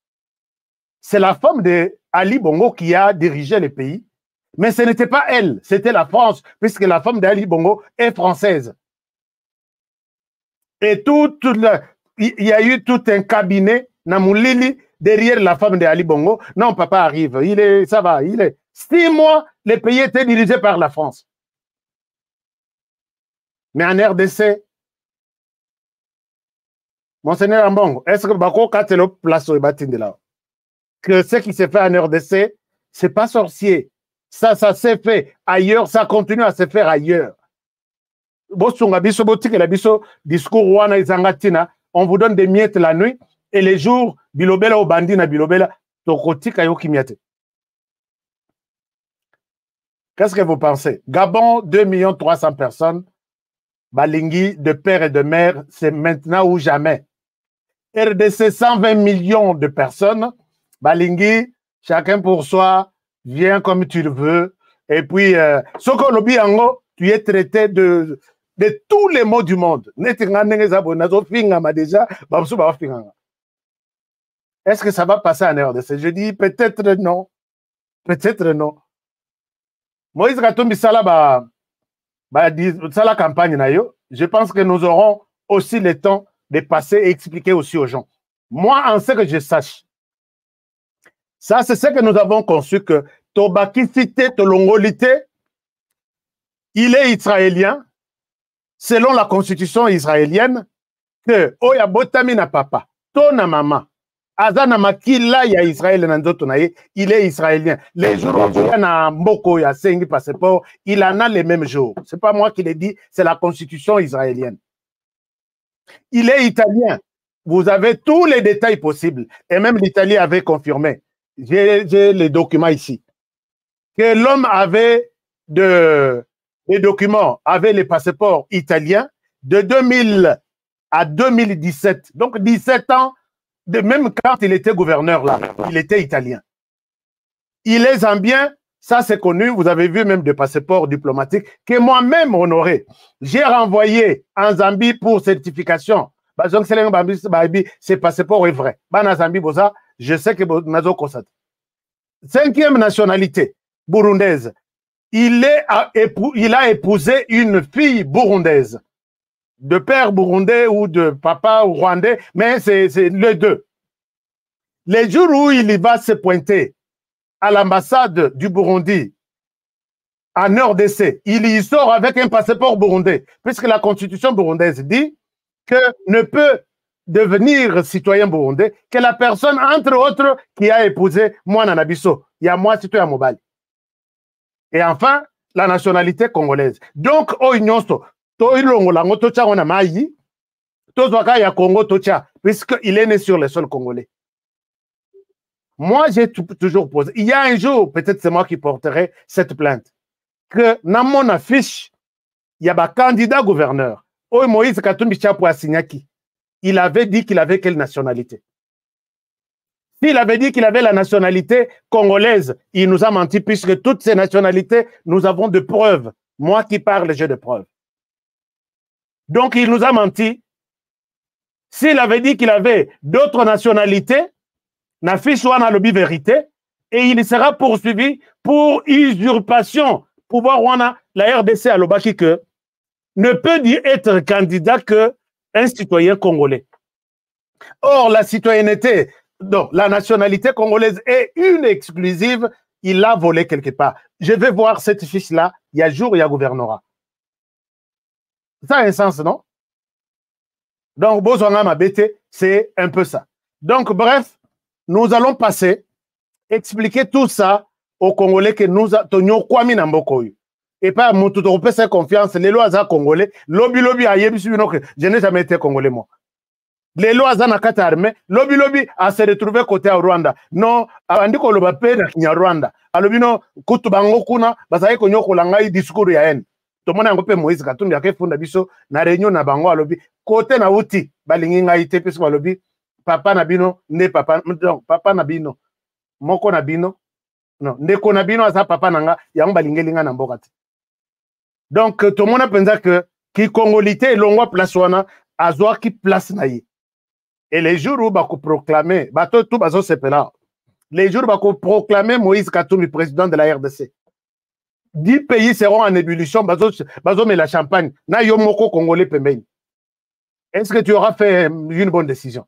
c'est la femme de Ali Bongo qui a dirigé le pays. Mais ce n'était pas elle, c'était la France, puisque la femme d'Ali Bongo est française. Et il y a eu tout un cabinet, Namoulili, derrière la femme d'Ali Bongo. Non, papa arrive, ça va, 6 mois, le pays était dirigé par la France. Mais en RDC, Monseigneur Ambongo, est-ce que Bako Katelo place au Batinde là? Que ce qui s'est fait en RDC, c'est pas sorcier. Ça s'est fait ailleurs, ça continue à se faire ailleurs. Discours on vous donne des miettes la nuit et les jours, bilobela au bandi na bilobela, tokotika yo kimiate. Qu'est-ce que vous pensez? Gabon, 2 300 000 personnes. Balingi, de père et de mère, c'est maintenant ou jamais. RDC, 120 millions de personnes. Balingi, chacun pour soi, viens comme tu le veux. Et puis, Soko Lobi Ango, tu es traité de tous les mots du monde. Est-ce que ça va passer en RDC? Je dis peut-être non. Peut-être non. Moïse Katumbi Sala la campagne, je pense que nous aurons aussi le temps de passer et expliquer aussi aux gens. Moi, en ce que je sache, ça, c'est ce que nous avons conçu que Tobakisité, Tolongolité, il est israélien, selon la constitution israélienne, que Oya Botamina Papa, Tona Mama, Azana Makila ya Israël Nanzotonaye, il est israélien. Les jours où il y a Mboko, il y a 5 passeports, il en a les mêmes jours. Ce n'est pas moi qui l'ai dit, c'est la constitution israélienne. Il est italien. Vous avez tous les détails possibles. Et même l'Italie avait confirmé. J'ai les documents ici. Que l'homme avait les documents, avait les passeports italiens de 2000 à 2017. Donc 17 ans. Même quand il était gouverneur là, il était italien. Il est zambien, ça c'est connu, vous avez vu même des passeports diplomatiques que moi-même honoré. J'ai renvoyé en Zambie pour certification. Ce passeport est vrai. Je sais que Nazo Kosat. 5e nationalité burundaise. Il a épousé une fille burundaise. De père burundais ou de papa rwandais, mais c'est les deux. Les jours où il va se pointer à l'ambassade du Burundi, en RDC, il y sort avec un passeport burundais, puisque la constitution burundaise dit que ne peut devenir citoyen burundais que la personne, entre autres, qui a épousé moi Nanabiso. Il y a moi, citoyen Mobali. Et enfin, la nationalité congolaise. Donc, au Ignonso, puisqu'il est né sur le sol congolais. Moi, j'ai toujours posé. Il y a un jour, peut-être c'est moi qui porterai cette plainte, que dans mon affiche, il y a un candidat gouverneur. Moïse Katumbi Tchapou Signaki. Il avait dit qu'il avait quelle nationalité? S'il avait dit qu'il avait la nationalité congolaise, il nous a menti, puisque toutes ces nationalités, nous avons de preuves. Moi qui parle, j'ai de preuves. Donc, il nous a menti. S'il avait dit qu'il avait d'autres nationalités, n'a fait soit dans le vérité, et il sera poursuivi pour usurpation. Pouvoir, on a la RDC à l'Obaki que ne peut dire être candidat qu'un citoyen congolais. Or, la citoyenneté, donc la nationalité congolaise est une exclusive, il l'a volée quelque part. Je vais voir cette fiche-là, il y a jour, il y a gouvernorat. Ça a un sens, non? Donc, Bozwanga Mabete, c'est un peu ça. Donc, bref, nous allons passer, expliquer tout ça aux Congolais que nous avons Kwami Nambokoyu. Et pas Moutoutoropé, c'est confiance, les lois à Congolais, lobby, je n'ai jamais été Congolais, moi. Les lois na kati armée, lobi a se retrouvé côté à Rwanda. Non, andiko loba pe na kinya Rwanda. Alobino kutu bango kuna basaye konyo kolanga discours ya haine. To mona ngope Moïse Katumbi akefunda biso na réunion na bango alobi côté na uti balingi ngai te pesi alobi papa na bino ne papa donc papa na bino moko na bino non ndeko na bino asa papa nanga yango balingelinga na mboka te. Donc to mona penza que ki congolité longwa place wana azwa ki place na ye. Et les jours où bako proclamer bato tout bazo sepela les jours où bako proclamer Moïse Katumbi président de la RDC. 10 pays seront en ébullition, bazo mais la champagne. Na yo moko congolais pembeni. Est-ce que tu auras fait une bonne décision?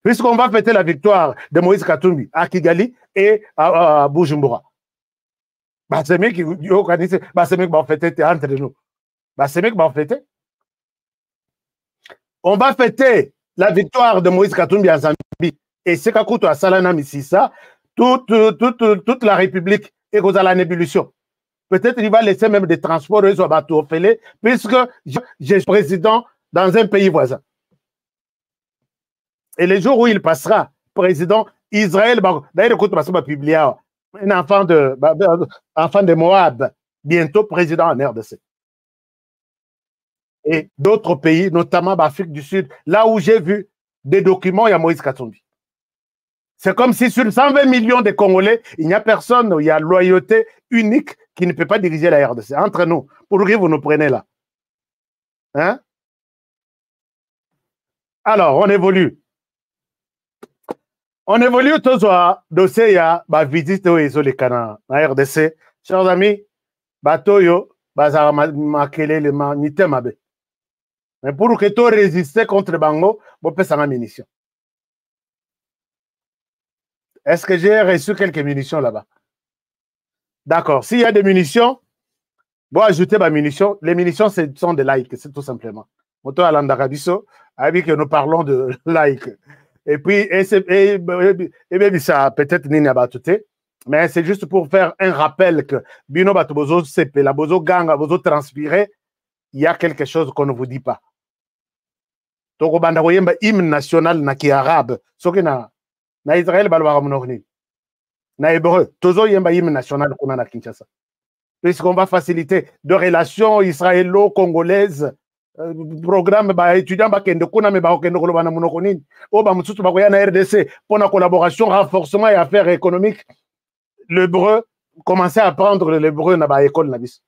Puisqu'on va fêter la victoire de Moïse Katumbi à Kigali et à Bujumbura. Bah c'est mec qui organise, bah c'est mec qui va fêter entre nous. Bah c'est mec qui va fêter. On va fêter la victoire de Moïse Katumbi en Zambie et c'est qu'à Salana Mississa, toute la République est aux à l'ébullition. Peut-être il va laisser même des transports réseau bateau fêlé, puisque je suis président dans un pays voisin. Et les jours où il passera président, Israël, d'ailleurs, écoute, parce qu'on va publier un enfant de Moab, bientôt président en RDC. Et d'autres pays, notamment l'Afrique du Sud, là où j'ai vu des documents, il y a Moïse Katumbi. C'est comme si sur 120 millions de Congolais, il n'y a personne, il y a loyauté unique qui ne peut pas diriger la RDC. Entre nous, pour que vous nous prenez là. Hein? Alors, on évolue. On évolue tous au dossier, il y a la visite au Isolekana, la RDC. Chers amis, Batoyo, Bazara Makele, le Nitemabe. Mais pour que tu résister contre Bango, vous pouvez faire une munition. Est-ce que j'ai reçu quelques munitions là-bas? D'accord. S'il y a des munitions, bon, ajouter ma munition. Les munitions, ce sont des likes, c'est tout simplement. Moto Alandarabiso, avec que nous parlons de likes. Et puis, bien ça, peut-être Nini Abatouté, mais c'est juste pour faire un rappel que Bino Batobozo CP, la Bozo Gang, Bozo transpiré, il y a quelque chose qu'on ne vous dit pas. Toko Banda Woyemba, hymne national na ki arabe, ce qui na Israël, Balwara Monorni, na hébreu, Tozo Yemba hymne national qu'on a na Kinshasa. Puisqu'on va faciliter de relations israélo-congolaises, programme étudiant bakende kuna me bakende koloba na monoko nini o ba mutsutu bakoya na RDC pour la collaboration renforcement et affaires économiques l'hébreu commencer à apprendre l'hébreu na ba école na bis.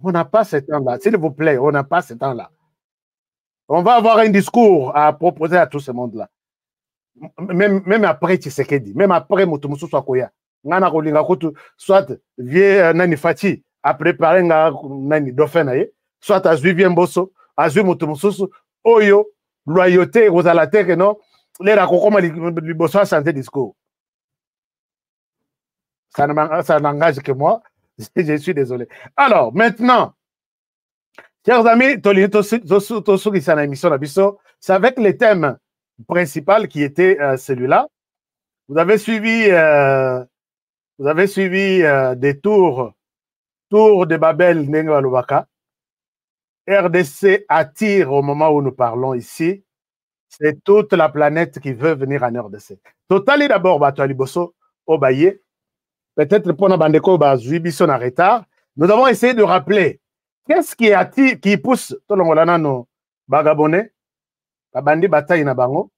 On n'a pas ce temps-là, s'il vous plaît, on n'a pas ce temps-là. On va avoir un discours à proposer à tout ce monde-là. Même après Tshisekedi, même après Mutumu Sokoya, ngana kolinga kutu soit vie nani Fati a préparé nani dauphin naye, soit à Zuvien Bosso, à Zumutumu Oyo, loyauté aux alatés que non, les rakokoma li bosso santé discours. Ça n'engage que moi, je suis désolé. Alors, maintenant, chers amis, c'est avec le thème principal qui était celui-là. Vous avez suivi des tours de Babel Nengalubaka. RDC attire au moment où nous parlons ici. C'est toute la planète qui veut venir en RDC. Totali d'abord, Batoali Bosso, Obaye. Peut-être pour Nabandeko, Zuibiso en retard. Nous avons essayé de rappeler qu'est-ce qui attire, qui pousse tout le monde nos Bagabonais, Babandi Bataille na Bango,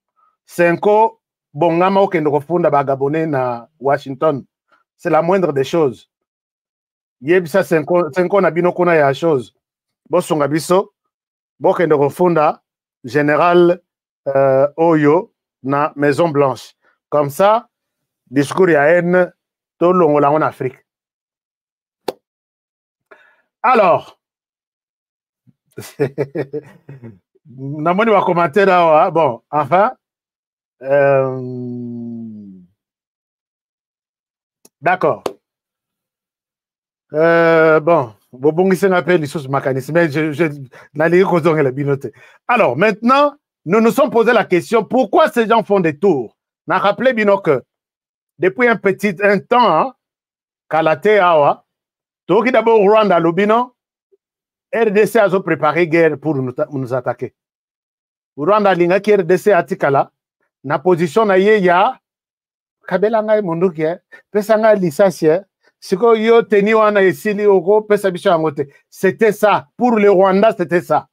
Senko, Bongama, Okendrofunda Bagabonais na Washington. C'est la moindre des choses. Yebisa Senko na Bino Kuna ya chose. Bosonga biso, Bokendrofunda, général Oyo na Maison Blanche. Comme ça, discours ya haine, tout le monde en Afrique. Alors, namoni wa commenter là, bon, enfin, d'accord. Bon, alors, maintenant, nous nous sommes posé la question, pourquoi ces gens font des tours? On a rappelé, Bino, que depuis un temps, Kalate Awa, Toki d'abord Rwanda, Lubino, RDC a préparé guerre pour nous attaquer. Rwanda alingaki RDC atikala na position na ye ya kabela ngai munduki pesa ngai lisasi siko yo teni wana esili oko pesa biso yango te. C'était ça pour le Rwanda, c'était ça.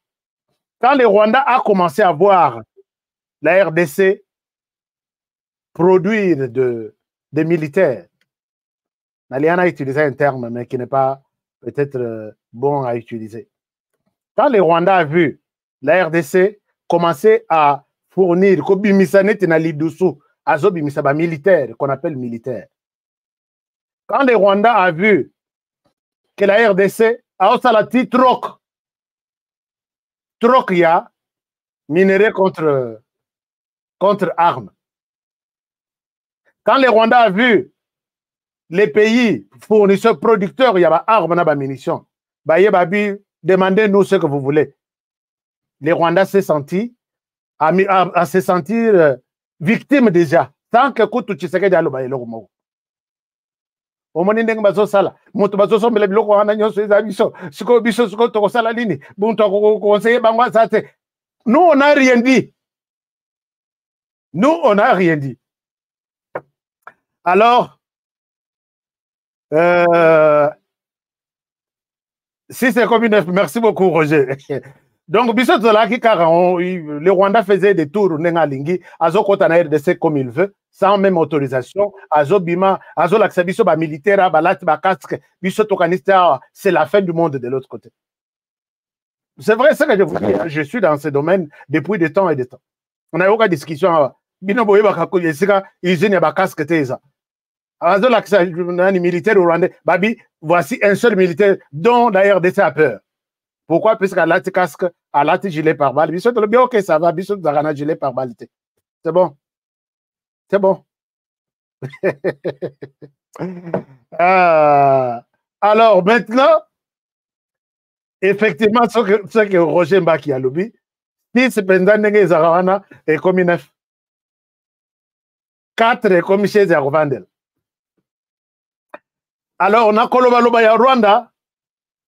Quand le Rwanda a commencé à voir la RDC produire des militaires, Naliana a utilisé un terme mais qui n'est pas peut-être bon à utiliser. Quand le Rwanda a vu la RDC commencer à fournir militaire qu'on appelle militaire. Quand le Rwanda a vu que la RDC a aussi la petite troc ya minerai contre armes. Quand le Rwanda a vu les pays fournisseurs producteurs, il y a armes et munitions, demandez-nous ce que vous voulez. Le Rwanda s'est senti à se sentir victime déjà. Tant que Koutou Tshisekedi a l'obéi le mot. Au moment où bazo sala, moto bazo sombele biloko wana nyonso eza biso, siko biso siko toko sala nini, bunto ko conseiller bangwa sate. Nous on n'a rien dit. Nous on n'a rien dit. Alors si c'est comme une... Merci beaucoup Roger. Donc, le Rwanda faisait des tours Nengalingi, Azo Kotana RDC comme il veut, sans même autorisation. Azo Bima, Azo Laksabiso, militaire, Balat, Bakask, Biso Tokanista, c'est la fin du monde de l'autre côté. C'est vrai, c'est que je vous dis, je suis dans ce domaine depuis des temps et des temps. On a eu aucune discussion. Bino Boye Bakakou, Usine Bakask Teza. Azo Laksabiso, militaire rwandais, Babi, voici un seul militaire dont la RDC a peur. Pourquoi? Parce qu'elle a été casque, elle a été gilet par balle. Bissot, le bien, ok, ça va. Bissot, Zarana, gilet par balle. C'est bon. C'est bon. Alors, maintenant, effectivement, ce que Roger Mbaki a lobby, si c'est pendant que Zarana est comme 9. 4 est comme chez Zarvandel. Alors, on a Kolobaloba ya Rwanda.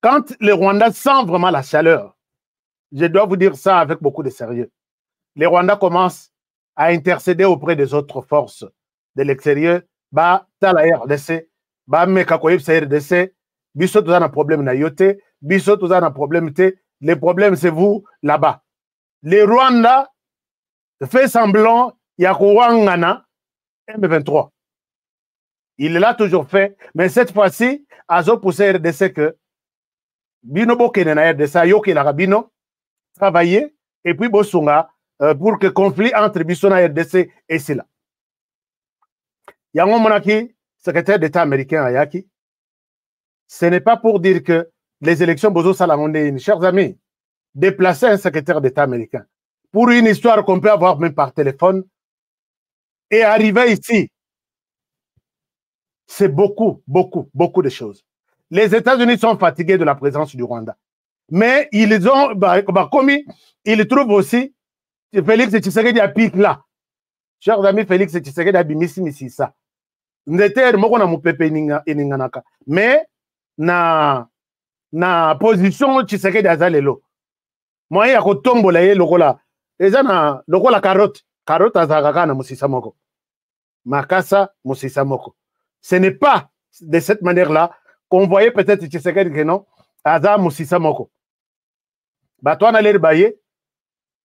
Quand le Rwanda sent vraiment la chaleur, je dois vous dire ça avec beaucoup de sérieux, le Rwanda commence à intercéder auprès des autres forces de l'extérieur. Bah, t'as la RDC, bah, mekakoyeb sa RDC, biso tout un problème na yote, biso tout un problème te, le problème c'est vous là-bas. Le Rwanda fait semblant, yakouangana, M23. Il l'a toujours fait, mais cette fois-ci, Azo poussé RDC que Bino Bokene na RDC, Yoki la Rabino, travailler, et puis Bosunga, pour que le conflit entre Bissona et RDC et c'est là. Yango Monaki, secrétaire d'État américain à Yaki, ce n'est pas pour dire que les élections Bozo Salamondé, chers amis, déplacer un secrétaire d'État américain pour une histoire qu'on peut avoir même par téléphone et arriver ici, c'est beaucoup, beaucoup, beaucoup de choses. Les États-Unis sont fatigués de la présence du Rwanda. Mais ils ont, commis, ils trouvent aussi que Félix Tshisekedi a pique là. Chers amis, Félix Tshisekedi a bimisi misisa. N'était moko na mupepe eninganaka. Mais na position Tshisekedi azalelo. Moi ya ko tombola ye lokola. Eza na lokola carotte. Carotte azakaka na musisa moko. Makasa musisa moko. Ce n'est pas de cette manière-là qu'on voyait peut-être Tshisekedi que non, Aza Moussissa Moko. Batouan a l'air baillé,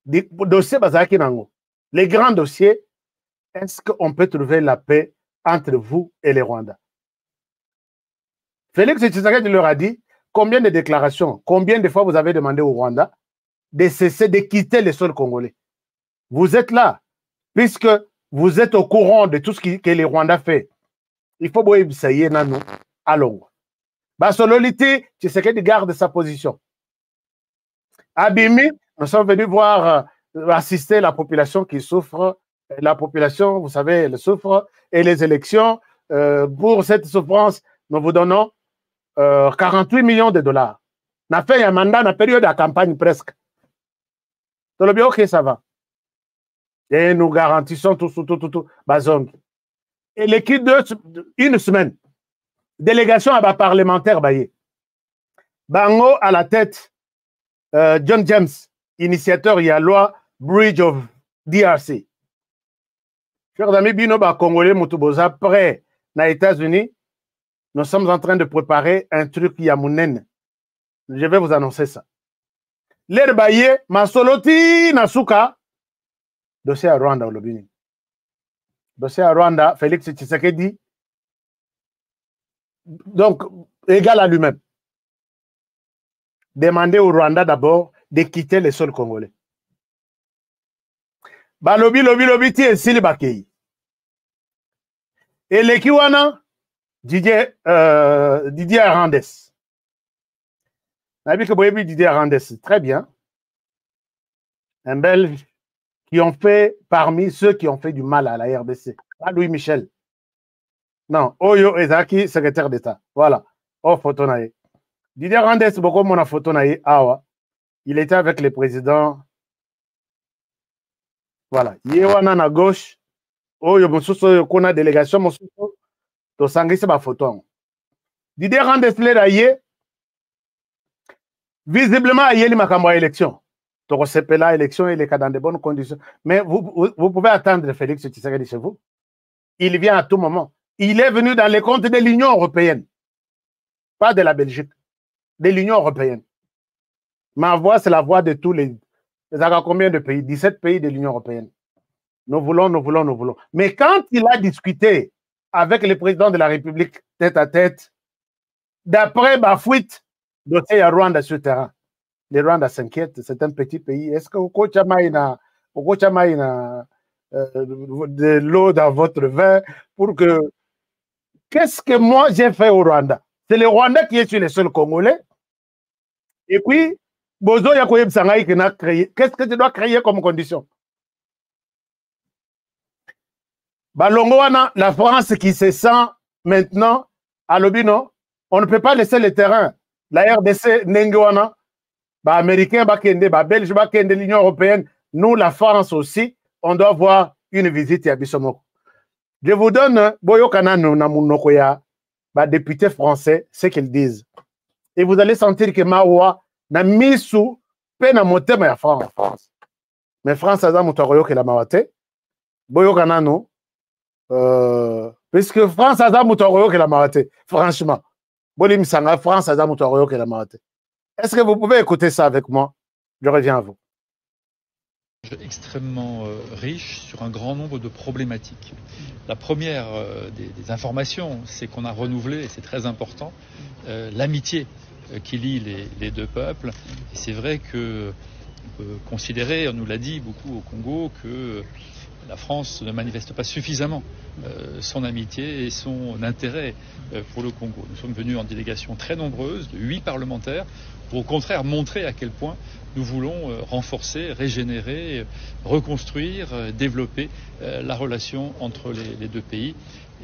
dossier Bazaki Nango. Les grands dossiers, est-ce qu'on peut trouver la paix entre vous et les Rwandais? Félix Tshisekedi leur a dit combien de déclarations, combien de fois vous avez demandé au Rwanda de cesser de quitter le sol congolais. Vous êtes là, puisque vous êtes au courant de tout ce que les Rwandais font. Il faut que ça y est, non, allons. Basololité, Tshisekedi garde sa position. Abimi, nous sommes venus voir, assister la population qui souffre. La population, vous savez, elle souffre. Et les élections, pour cette souffrance, nous vous donnons 48 millions de dollars. On a fait un mandat dans la période de campagne presque. Tout le bien, ok, ça va. Et nous garantissons tout, bazong. Et l'équipe d'une semaine, délégation à la parlementaire, Bango à la tête, John James, initiateur, il y a loi Bridge of DRC. Chers amis, bino ba Congolais mutuboza prêt na États-Unis. Nous sommes en train de préparer un truc Yamounen. Je vais vous annoncer ça. L'herbaye, Masoloti, Nasuka, dossier à Rwanda, Olobini. Dossier à Rwanda, Félix Tshisekedi, donc, égal à lui-même. Demander au Rwanda d'abord de quitter les sols congolais. Balobi, lobi, ti esili bakei. Et l'équiwana, Didier Arandes. Didier Arandes, très bien. Un Belge qui ont fait, parmi ceux qui ont fait du mal à la RDC. Pas Louis Michel. Non, Oyo Ezaki, secrétaire d'État. Voilà. Oh, photo naïe. Didier Arandes, beaucoup mon photo naïe. Awa. Il était avec le président. Voilà. Yewana na gauche. Oyo Mosuso, Kona délégation, Mosuso. To sangisi ba photo. Didier Arandes, le visiblement, il y a eu élection. Donc, c'est la élection, il est dans de bonnes conditions. Mais vous pouvez attendre Félix Tshisekedi chez vous. Il vient à tout moment. Il est venu dans les comptes de l'Union européenne. Pas de la Belgique. De l'Union européenne. Ma voix, c'est la voix de tous les... Combien de pays? 17 pays de l'Union européenne. Nous voulons. Mais quand il a discuté avec le président de la République tête à tête, d'après ma fuite, dossier à Rwanda sur le terrain. Les Rwanda s'inquiètent, c'est un petit pays. Est-ce que vous avez de l'eau dans votre vin pour que... Qu'est-ce que moi j'ai fait au Rwanda? C'est le Rwanda qui est sur les sols congolais. Et puis, Bozo Yakoyeb Sangaï qui n'a créé. Qu'est-ce que tu dois créer comme condition? Balongoana, la France qui se sent maintenant à l'Obino, on ne peut pas laisser le terrain. La RDC, Nengoana, Américain, Belge, l'Union européenne, nous, la France aussi, on doit voir une visite à Bissomoko. Je vous donne, Boyo Kanano, Namunokoya, député français, ce qu'ils disent. Et vous allez sentir que Mawa n'a mis sous peine à monter ma France. Mais France, a Moutoroyo que la Mawate, Boyo Kanano, puisque France, a Moutoroyo que la Mawate, franchement. Bolim Sanga, France, a Moutoroyo que la Mawate. Est-ce que vous pouvez écouter ça avec moi? Je reviens à vous. Extrêmement riche sur un grand nombre de problématiques. La première des informations, c'est qu'on a renouvelé, et c'est très important, l'amitié qui lie les deux peuples. Et c'est vrai qu'on peut considérer, on nous l'a dit beaucoup au Congo, que la France ne manifeste pas suffisamment son amitié et son intérêt pour le Congo. Nous sommes venus en délégation très nombreuse, de 8 parlementaires, pour au contraire montrer à quel point nous voulons renforcer, régénérer, reconstruire, développer la relation entre les deux pays.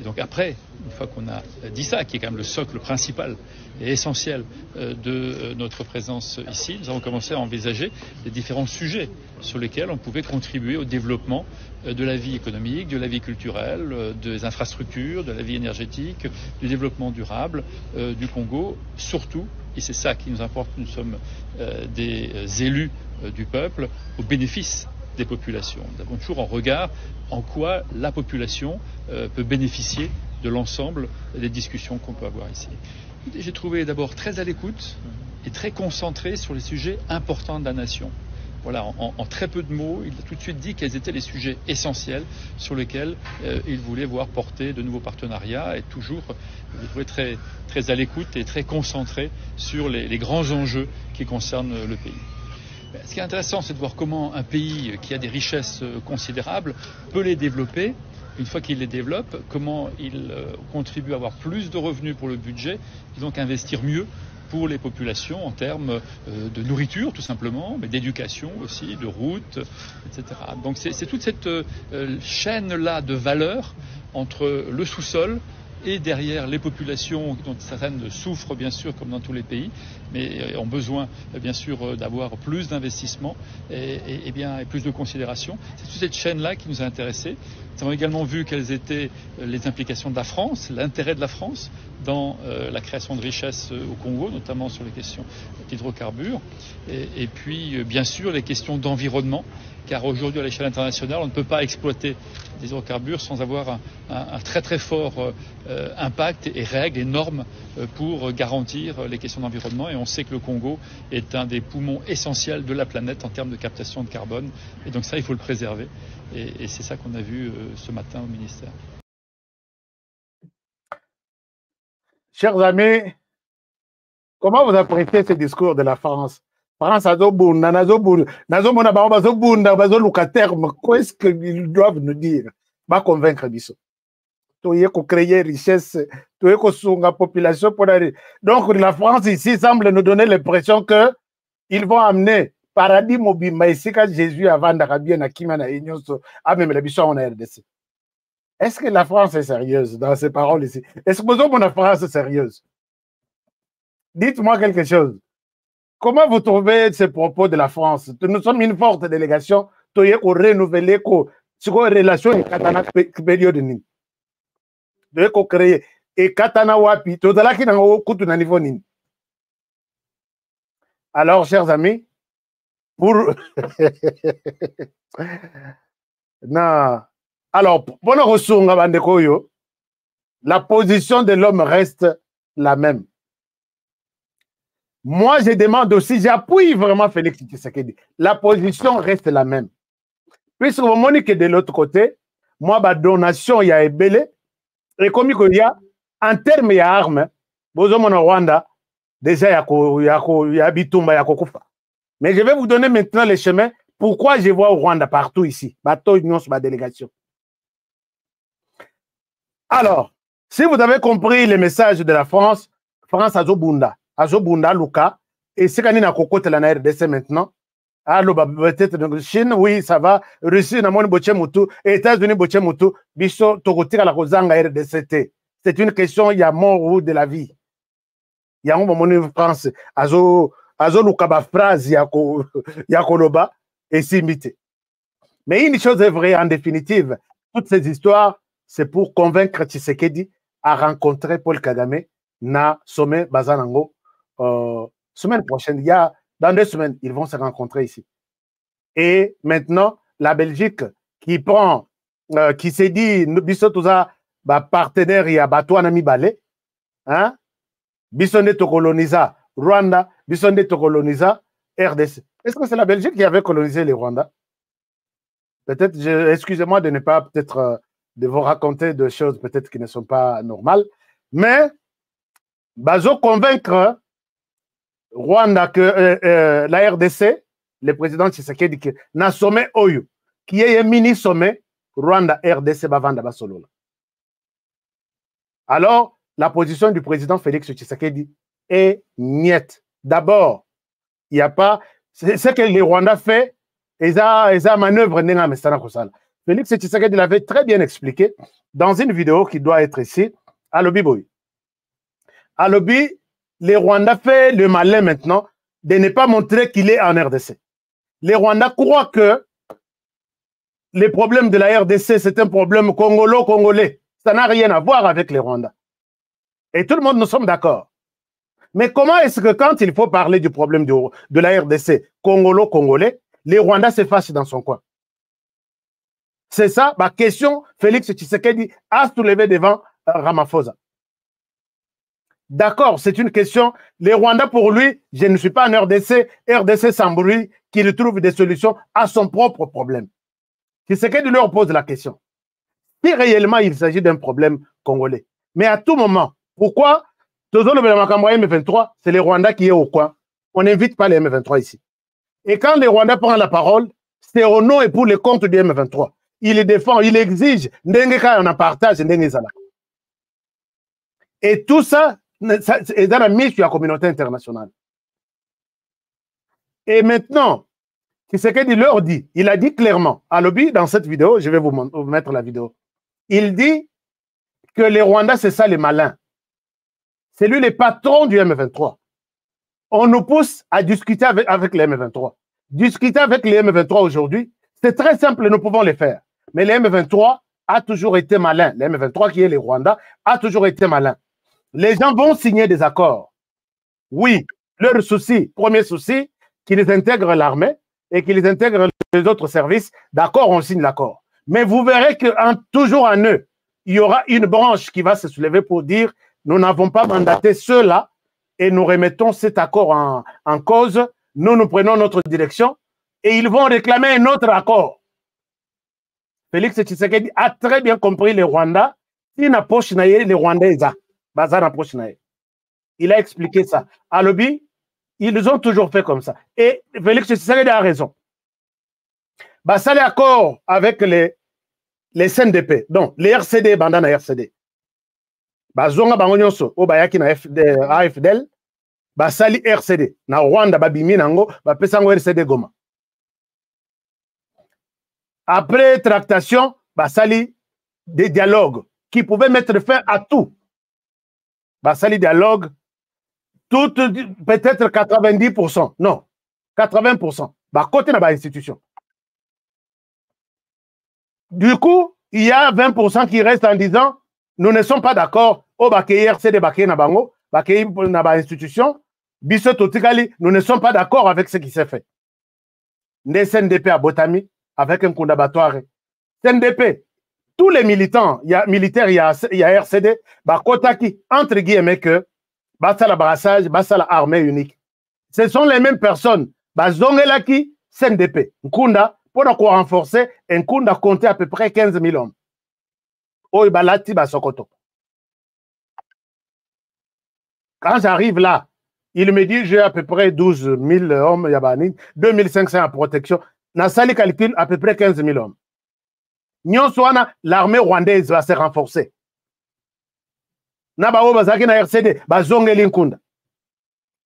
Et donc après, une fois qu'on a dit ça, qui est quand même le socle principal et essentiel de notre présence ici, nous avons commencé à envisager les différents sujets sur lesquels on pouvait contribuer au développement de la vie économique, de la vie culturelle, des infrastructures, de la vie énergétique, du développement durable du Congo, surtout, et c'est ça qui nous importe, nous sommes des élus du peuple, au bénéfice des populations. Nous avons toujours en regard en quoi la population peut bénéficier de l'ensemble des discussions qu'on peut avoir ici. J'ai trouvé d'abord très à l'écoute et très concentré sur les sujets importants de la nation. Voilà, en très peu de mots, il a tout de suite dit quels étaient les sujets essentiels sur lesquels il voulait voir porter de nouveaux partenariats et toujours, je l'ai trouvé très à l'écoute et très concentré sur les grands enjeux qui concernent le pays. Ce qui est intéressant, c'est de voir comment un pays qui a des richesses considérables peut les développer. Une fois qu'il les développe, comment il contribue à avoir plus de revenus pour le budget et donc investir mieux pour les populations en termes de nourriture tout simplement, mais d'éducation aussi, de routes, etc. Donc c'est toute cette chaîne-là de valeurs entre le sous-sol et derrière les populations dont certaines souffrent bien sûr comme dans tous les pays, mais ont besoin bien sûr d'avoir plus d'investissement et plus de considération. C'est toute cette chaîne-là qui nous a intéressés. Nous avons également vu quelles étaient les implications de la France, l'intérêt de la France dans la création de richesses au Congo, notamment sur les questions d'hydrocarbures, et puis bien sûr les questions d'environnement, car aujourd'hui à l'échelle internationale, on ne peut pas exploiter des hydrocarbures sans avoir un très très fort impact et règles et normes pour garantir les questions d'environnement. Et on sait que le Congo est un des poumons essentiels de la planète en termes de captation de carbone. Et donc ça, il faut le préserver. Et c'est ça qu'on a vu ce matin au ministère. Chers amis, comment vous appréciez ce discours de la France? France azobunda, nazomona bango bazobunda, bazoluka terme. Qu'est-ce qu'ils doivent nous dire? Ba convaincre biso. Toye ko créer richesse, toye ko sunga population pour aller. Donc la France ici semble nous donner l'impression que ils vont amener paradis mobimba ici quand Jésus avant d'arabien na kima na inyoso a même la biso en RDC. Est-ce que la France est sérieuse dans ces paroles ici? Est-ce que la France est sérieuse? Dites-moi quelque chose. Comment vous trouvez ces propos de la France? Nous sommes une forte délégation, toye ko renouveler ko siko relation et katana période ni. Toye ko créer et katana wapi to dala ki na kutu na niveau ni. Alors chers amis, pour non. Alors pour nous ressourcer bandeko yo, la position de l'homme reste la même. Moi, je demande aussi, j'appuie vraiment Félix Tshisekedi. La position reste la même. Puisque vous montrez que de l'autre côté, moi, ma donation, il y a Ebele. Et comme il y a, en termes d'armes, vous avez au Rwanda, déjà, il y a Bitumba, il y a Kokufa. Mais je vais vous donner maintenant les chemins. Pourquoi je vois au Rwanda partout ici? Bateau Union sur ma délégation. Alors, si vous avez compris les messages de la France, France Azobunda. Azobunda, Luka, et c'est quand il y a cocotte la RDC maintenant. Alors, peut-être Chine, oui, ça va. Russie, Namoni Bochemutu, États-Unis Bochemutu, Biso, Togotira la Rosanga RDCT. C'est une question, il y a mort ou de la vie. Il y a un moment en France, Azo Luka, ba phrase, Yakoloba, et Simité. Mais une chose est vraie, en définitive, toutes ces histoires, c'est pour convaincre Tshisekedi à rencontrer Paul Kagame na sommet Bazanango. Semaine prochaine, dans 2 semaines, ils vont se rencontrer ici. Et maintenant, la Belgique qui prend, qui s'est dit, Bissotouza, partenaire, il y a Batouana Mibale, hein, Bissonde colonisa Rwanda, Bissonde colonisa RDC. Est-ce que c'est la Belgique qui avait colonisé les Rwandais? Peut-être, excusez-moi de ne pas, peut-être, de vous raconter des choses peut-être qui ne sont pas normales, mais, bazo convaincre Rwanda que la RDC, le président Tshisekedi dit que na sommet Oyo, qui est un mini sommet Rwanda RDC bavanda basolola. Alors, la position du président Félix Tshisekedi est niette. D'abord, il n'y a pas, c'est ce que les Rwandais fait, ils ont manœuvre nenga mestana kosala. Félix Tshisekedi l'avait très bien expliqué dans une vidéo qui doit être ici à Lobi Boy. À Lobi, les Rwandais font le malin maintenant de ne pas montrer qu'il est en RDC. Les Rwandais croient que les problèmes de la RDC, c'est un problème congolo-congolais. Ça n'a rien à voir avec les Rwandais. Et tout le monde, nous sommes d'accord. Mais comment est-ce que quand il faut parler du problème de la RDC congolo-congolais, les Rwandais se fâchent dans son coin? C'est ça, ma question, Félix Tshisekedi a soulevé devant Ramaphosa. D'accord, c'est une question. Les Rwandais, pour lui, je ne suis pas en RDC. RDC s'embrouille, qu'il trouve des solutions à son propre problème. Tshisekedi leur pose la question. Si réellement il s'agit d'un problème congolais, mais à tout moment, pourquoi M23, c'est les Rwandais qui est au coin? On n'invite pas les M23 ici. Et quand les Rwandais prennent la parole, c'est au nom et pour le compte du M23. Il les défend, il exige, on en partage, et tout ça, est dans la mise sur la communauté internationale. Et maintenant, Tshisekedi leur dit, il a dit clairement, à Lobby, dans cette vidéo, je vais vous mettre la vidéo, il dit que les Rwandais, c'est ça les malins. C'est lui le patron du M23. On nous pousse à discuter avec les M23. Discuter avec les M23 aujourd'hui, c'est très simple, nous pouvons le faire. Mais les M23 a toujours été malin. Les M23 qui est les Rwandais a toujours été malin. Les gens vont signer des accords. Oui, leur souci, premier souci, qu'ils intègrent l'armée et qu'ils intègrent les autres services. D'accord, on signe l'accord. Mais vous verrez que toujours en eux, il y aura une branche qui va se soulever pour dire nous n'avons pas mandaté ceux-là et nous remettons cet accord en cause. Nous prenons notre direction et ils vont réclamer un autre accord. Félix Tshisekedi a très bien compris les Rwandais. Il n'a pas chinaillé les Rwandais. Il a expliqué ça. À Lobby, ils ont toujours fait comme ça. Et Félix Tshisekedi a raison. Ça les accords avec les CNDP, donc les RCD, bandana RCD. Zonga bangonyonso, obayaki na AFDL, sali RCD. Na Rwanda, babimi nango, pesango RCD Goma. Après tractation, sali des dialogues qui pouvaient mettre fin à tout. Sali dialogue, tout peut-être 90%, non, 80%. Côté na institution. Du coup, il y a 20% qui restent en disant nous ne sommes pas d'accord. Nous ne sommes pas d'accord avec ce qui s'est fait. Les CNDP à Botami avec un condabatoire. CNDP, tous les militants, il y a militaires, il y a RCD, entre guillemets que la brassage, la armée unique. Ce sont les mêmes personnes. Zongelaki, CNDP, Nkunda, pour renforcer, Nkunda comptait à peu près 15 000 hommes. Quand j'arrive là, il me dit j'ai à peu près 12 000 hommes, 2500 en protection. Nassali calcule à peu près 15 000 hommes. L'armée rwandaise va se renforcer.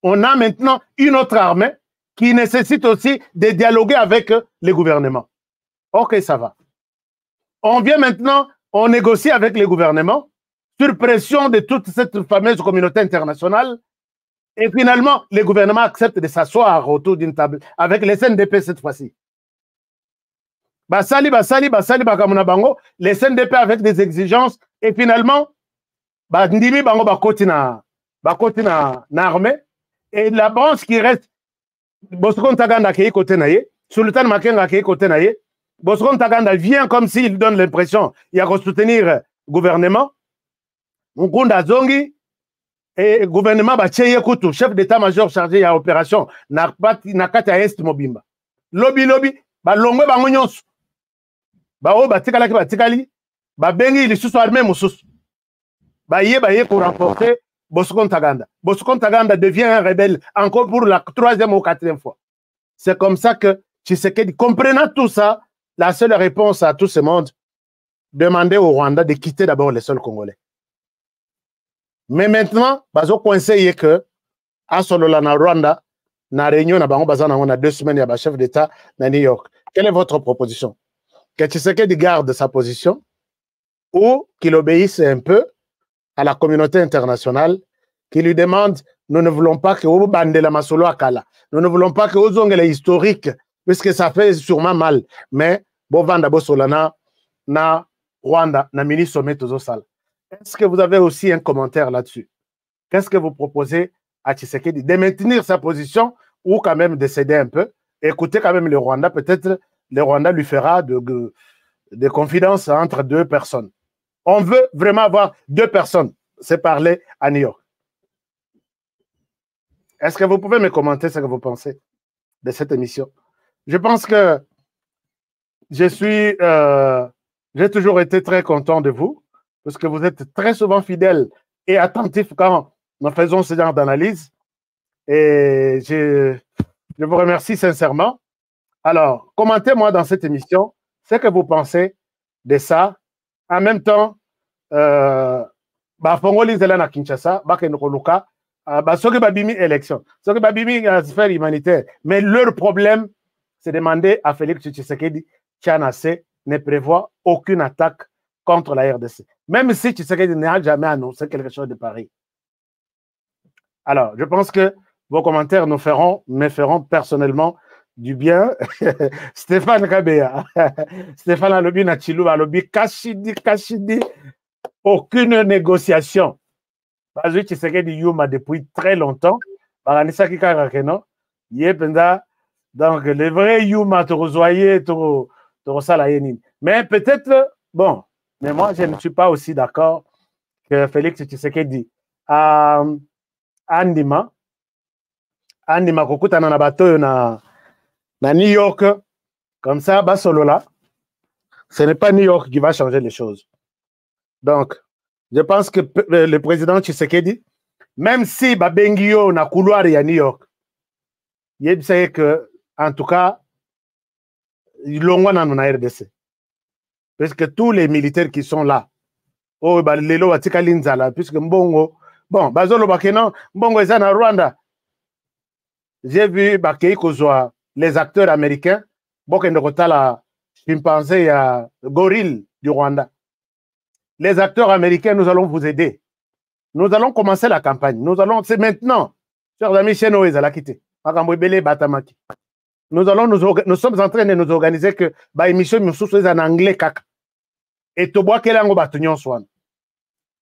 On a maintenant une autre armée qui nécessite aussi de dialoguer avec les gouvernements. Ok, ça va. On vient maintenant, on négocie avec les gouvernements sur pression de toute cette fameuse communauté internationale. Et finalement, les gouvernements acceptent de s'asseoir autour d'une table avec les CNDP cette fois-ci. Les CNDP avec des exigences. Et finalement, Ndimi bango bakoti na armée. Et la branche qui reste, Bosco Ntaganda qui est côté naïe, Sultan Makenga qui est côté naïe, Bosco Ntaganda vient comme s'il donne l'impression il y a qu'à soutenir le gouvernement. Mukunda Zongi et le gouvernement Bacheye Kutu, chef d'état-major chargé à l'opération, Nakata Est Mobimba. Lobby, Longwe Bangonyos. Batikali, Bengi, les sous-armés Moussous. Baye pour renforcer Bosco Ntaganda. Bosco Ntaganda devient un rebelle encore pour la 3e ou 4e fois. C'est comme ça que Tshisekedi, comprenant tout ça, la seule réponse à tout ce monde, demander au Rwanda de quitter d'abord les sols congolais. Mais maintenant, bazo conseiller que à Solola na Rwanda, na réunion na bango bazana on a 2 semaines il y a chef d'État na New York. Quelle est votre proposition? Que Tshisekedi garde sa position ou qu'il obéisse un peu à la communauté internationale qui lui demande nous ne voulons pas que vous bandez la masolo akala. Nous ne voulons pas que vous ayez les historiques puisque ça fait sûrement mal. Mais Bovanda Bosolana na Rwanda na mini sommet aux salles. Est-ce que vous avez aussi un commentaire là-dessus? Qu'est-ce que vous proposez à Tshisekedi? De maintenir sa position ou quand même de céder un peu? Écoutez quand même le Rwanda, peut-être le Rwanda lui fera de confidences entre 2 personnes. On veut vraiment avoir 2 personnes se parler à New York. Est-ce que vous pouvez me commenter ce que vous pensez de cette émission? Je pense que j'ai toujours été très content de vous, parce que vous êtes très souvent fidèles et attentifs quand nous faisons ce genre d'analyse. Et je vous remercie sincèrement. Alors, commentez-moi dans cette émission ce que vous pensez de ça. En même temps, Fongoli Zelana Kinshasa, Bakenokoluka, Soki Babimi élection, Soki Babimi sphère humanitaire. Mais leur problème, c'est demander à Félix Tshisekedi, Tchanase ne prévoit aucune attaque contre la RDC. Même si Tshisekedi n'a jamais annoncé quelque chose de pareil. Alors, je pense que vos commentaires me feront personnellement du bien. Stéphane Kabea. Stéphane Alobi Nachilou Alobi Kashidi. Aucune négociation. Bazui Tshisekedi Yuma depuis très longtemps. Baranisa Kika non. Yependa. Donc, le vrai Yuma, te rejoignez, te resalayenin. Mais peut-être, bon, mais moi, je ne suis pas aussi d'accord que Félix Tshisekedi. Andima, Kokuta na bateau na New York, comme ça, Basolola. Ce n'est pas New York qui va changer les choses. Donc, je pense que le président Tshisekedi, même si Babengio na couloir à New York, il sait que, en tout cas, ils l'ont dans la RDC. Parce que tous les militaires qui sont là, oh, Lelo Watika Linzala, puisque Mbongo, bon, Bazolo Bakeno, Mbongo est en Rwanda. J'ai vu Bakei Kozwa, les acteurs américains, Bokendokota la chimpanzé à gorille du Rwanda. Les acteurs américains, nous allons vous aider. Nous allons commencer la campagne. Nous allons, c'est maintenant. Chers amis, chez Noé, à quitté. Nous sommes en train de nous organiser que l'émission est en anglais. Et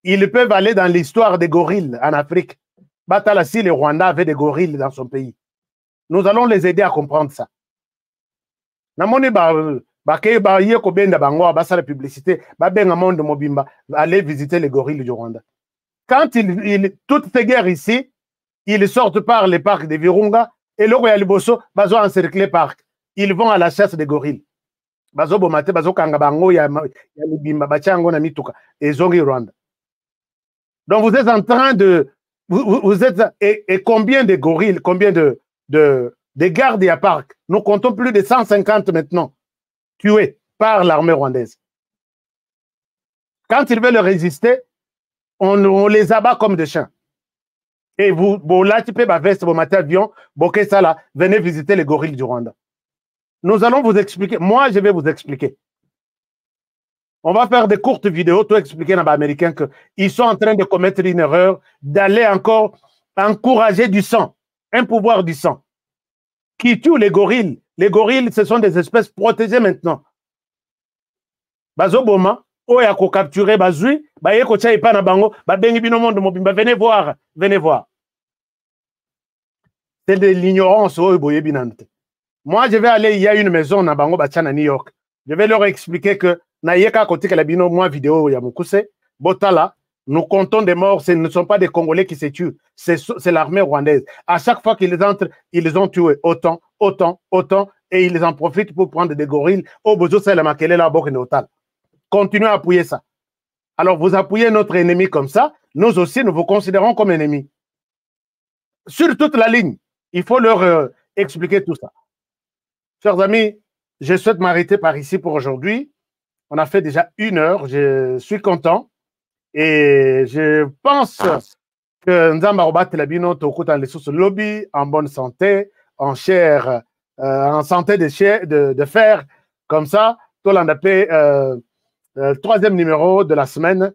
ils peuvent aller dans l'histoire des gorilles en Afrique. Batala, si le Rwanda avait des gorilles dans son pays. Nous allons les aider à comprendre ça. Namoni la publicité, allez visiter les gorilles du Rwanda. Quand toutes ces guerres ici, ils sortent par les parcs de Virunga et le Royal Bosso, bazo encercler parc. Ils vont à la chasse des gorilles. Bazo bomate, bazo kangabango, ya libimba, bachango na mituka, et zongi Rwanda. Donc vous êtes en train de, vous êtes, et combien de gorilles, combien de gardes à parc? Nous comptons plus de 150 maintenant, tués par l'armée rwandaise. Quand ils veulent résister, on les abat comme des chiens. Et vous, là, tu peux veste, vous mettez avion, ça là, venez visiter les gorilles du Rwanda. Nous allons vous expliquer. Moi, je vais vous expliquer. On va faire des courtes vidéos, tout expliquer aux Américains qu'ils sont en train de commettre une erreur, d'aller encore encourager du sang, un pouvoir du sang, qui tue les gorilles. Les gorilles, ce sont des espèces protégées maintenant. Bazoboma, Oya ko capturer Bazui, Baye ko chai pana bango, Babengi bino monde mobimba, venez voir, venez voir. C'est de l'ignorance, Oye binante. Moi, je vais aller, il y a une maison na bango bachana à New York. Je vais leur expliquer que na yeka côté que la bino moi vidéo ya mukuse, botala, nous comptons des morts, ce ne sont pas des Congolais qui se tuent, c'est l'armée rwandaise. À chaque fois qu'ils entrent, ils les ont tués autant, et ils en profitent pour prendre des gorilles. Au bozo c'est la makele la bok notal. Continuez à appuyer ça. Alors, vous appuyez notre ennemi comme ça, nous aussi, nous vous considérons comme ennemis. Sur toute la ligne, il faut leur expliquer tout ça. Chers amis, je souhaite m'arrêter par ici pour aujourd'hui. On a fait déjà 1 heure, je suis content. Et je pense que Nzamba Robat Telabino Tokutan les sources lobby, en bonne santé, en chair, en santé de fer, comme ça, Tolandapé. 3e numéro de la semaine,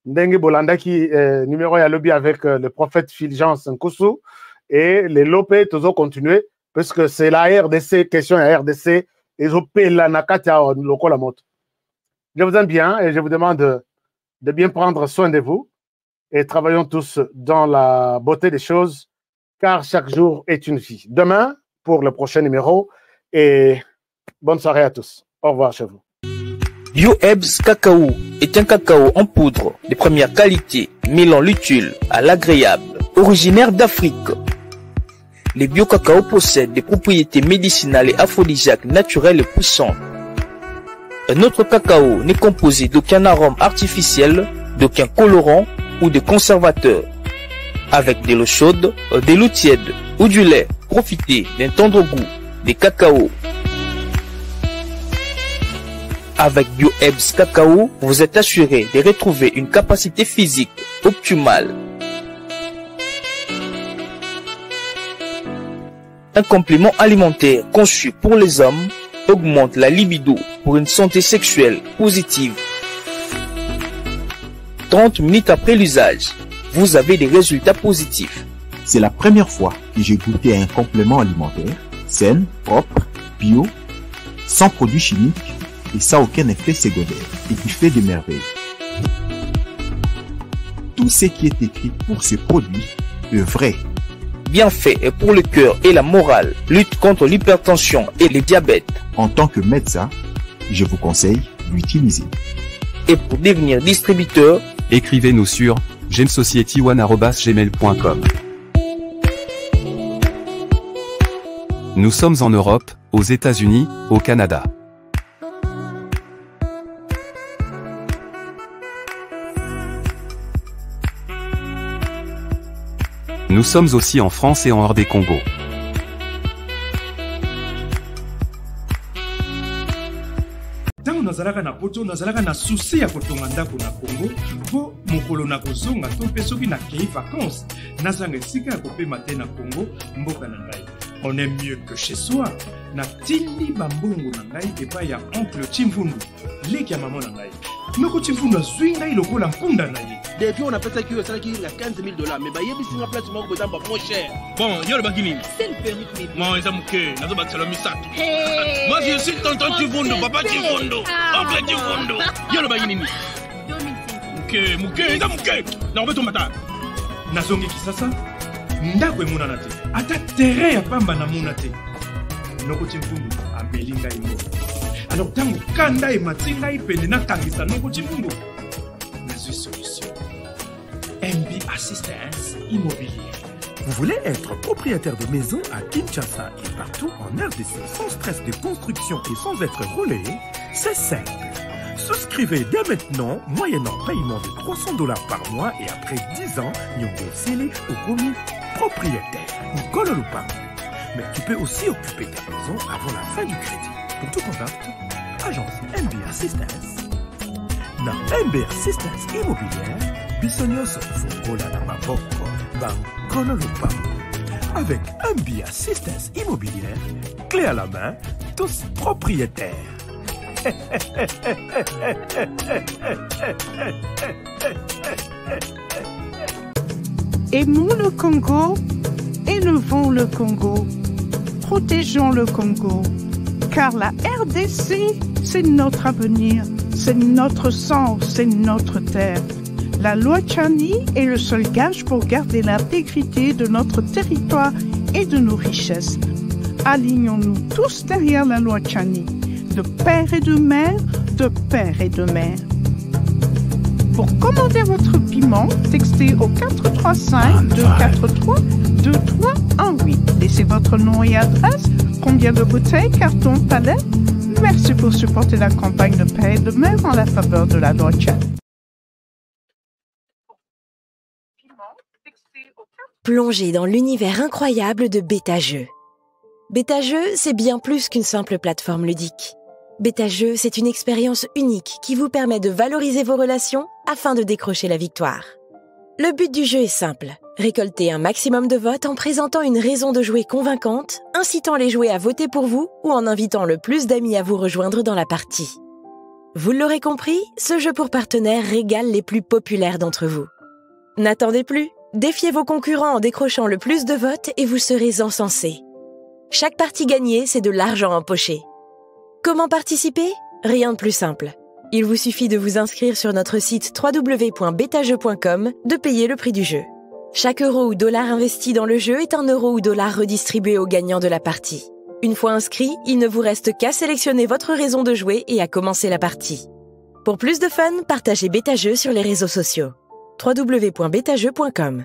Ndengue Bolanda qui numéro à lobby avec le prophète Fulgence Nkusu et les Lopé toujours continuer parce que c'est la RDC, question à RDC, et la Nakatia Loko la moto. Je vous aime bien et je vous demande de bien prendre soin de vous et travaillons tous dans la beauté des choses car chaque jour est une vie. Demain pour le prochain numéro et bonne soirée à tous. Au revoir chez vous. UEBS Cacao est un cacao en poudre de première qualité, mêlant l'utile à l'agréable, originaire d'Afrique. Les bio-cacao possèdent des propriétés médicinales et aphrodisiaques naturelles et puissantes. Un autre cacao n'est composé d'aucun arôme artificiel, d'aucun colorant ou de conservateur. Avec de l'eau chaude, de l'eau tiède ou du lait, profitez d'un tendre goût des cacao. Avec BioEbs Cacao, vous êtes assuré de retrouver une capacité physique optimale. Un complément alimentaire conçu pour les hommes augmente la libido pour une santé sexuelle positive. 30 minutes après l'usage, vous avez des résultats positifs. C'est la première fois que j'ai goûté un complément alimentaire sain, propre, bio, sans produits chimiques et sans aucun effet secondaire et qui fait des merveilles. Tout ce qui est écrit pour ce produit est vrai. Bienfait est pour le cœur et la morale, lutte contre l'hypertension et le diabète. En tant que médecin, je vous conseille d'utiliser. Et pour devenir distributeur, écrivez-nous sur gemsociety1@gmail.com. Nous sommes en Europe, aux États-Unis, au Canada. Nous sommes aussi en France et en hors des Congo. Ntango nazalaka na poto nazalaka na souci ya kotonga ndako na Congo mpo mokolo na kozonga to mpe soki nakei vacances nazanga esika ya kopema te na Congo mboka na ngai. On est mieux que chez soi. Natindi bambongo na ngai epai ya oncle Chimfundu leki ya mama na ngai. Noko Chimfundu azwi ngai lokola mpunda na ye. Depuis on appelle ça qui est na $15,000 mais bayebisi nga place moko kozamba moins cher. Bon, yo le bakini. C'est le permis de mes Moi, ils muke, nazo bakisala misato. Moi, je suis tonton Chivundo, papa Chivundo, oncle Chivundo. Yo le bakini. Muke, eza muke. Na obeto mata. Nazongi kisasa ndako emonana te ata terrain ya pamba namona te noko Chimfundu ameli ngai ngo. Alors ntango kanda emati ngai pene nakangisa noko Chimfundu nazwi solution. MB Assistance Immobilière. Vous voulez être propriétaire de maison à Kinshasa et partout en RDC sans stress de construction et sans être roulé? C'est simple. Souscrivez dès maintenant, moyennant paiement de $300 par mois et après 10 ans, Nyongo Sele ou commis propriétaire. Nicolas Loupin. Mais tu peux aussi occuper ta maison avant la fin du crédit. Pour tout contact, agence MB Assistance. Dans MB Assistance Immobilière, Bissonioso Fungola Namaboko, Bankolo Loupin. Avec MB Assistance Immobilière, clé à la main, tous propriétaires. Aimons le Congo, élevons le Congo, protégeons le Congo, car la RDC, c'est notre avenir, c'est notre sang, c'est notre terre. La loi Tchani est le seul gage pour garder l'intégrité de notre territoire et de nos richesses. Alignons-nous tous derrière la loi Tchani, de père et de mère, de père et de mère. Pour commander votre piment, textez au 435 243 2318. Laissez votre nom et adresse, combien de bouteilles, cartons, palais. Merci pour supporter la campagne de père et de mère en la faveur de la loi Tchani. Plongez dans l'univers incroyable de Bêta-Jeux. Bêta-Jeux, c'est bien plus qu'une simple plateforme ludique. Bêta-Jeux, c'est une expérience unique qui vous permet de valoriser vos relations afin de décrocher la victoire. Le but du jeu est simple, récolter un maximum de votes en présentant une raison de jouer convaincante, incitant les joueurs à voter pour vous ou en invitant le plus d'amis à vous rejoindre dans la partie. Vous l'aurez compris, ce jeu pour partenaires régale les plus populaires d'entre vous. N'attendez plus, défiez vos concurrents en décrochant le plus de votes et vous serez encensés. Chaque partie gagnée, c'est de l'argent empoché. Comment participer? Rien de plus simple. Il vous suffit de vous inscrire sur notre site www.betajeux.com, de payer le prix du jeu. Chaque euro ou dollar investi dans le jeu est un euro ou dollar redistribué aux gagnants de la partie. Une fois inscrit, il ne vous reste qu'à sélectionner votre raison de jouer et à commencer la partie. Pour plus de fun, partagez Bêta-Jeux sur les réseaux sociaux. www.betajeux.com.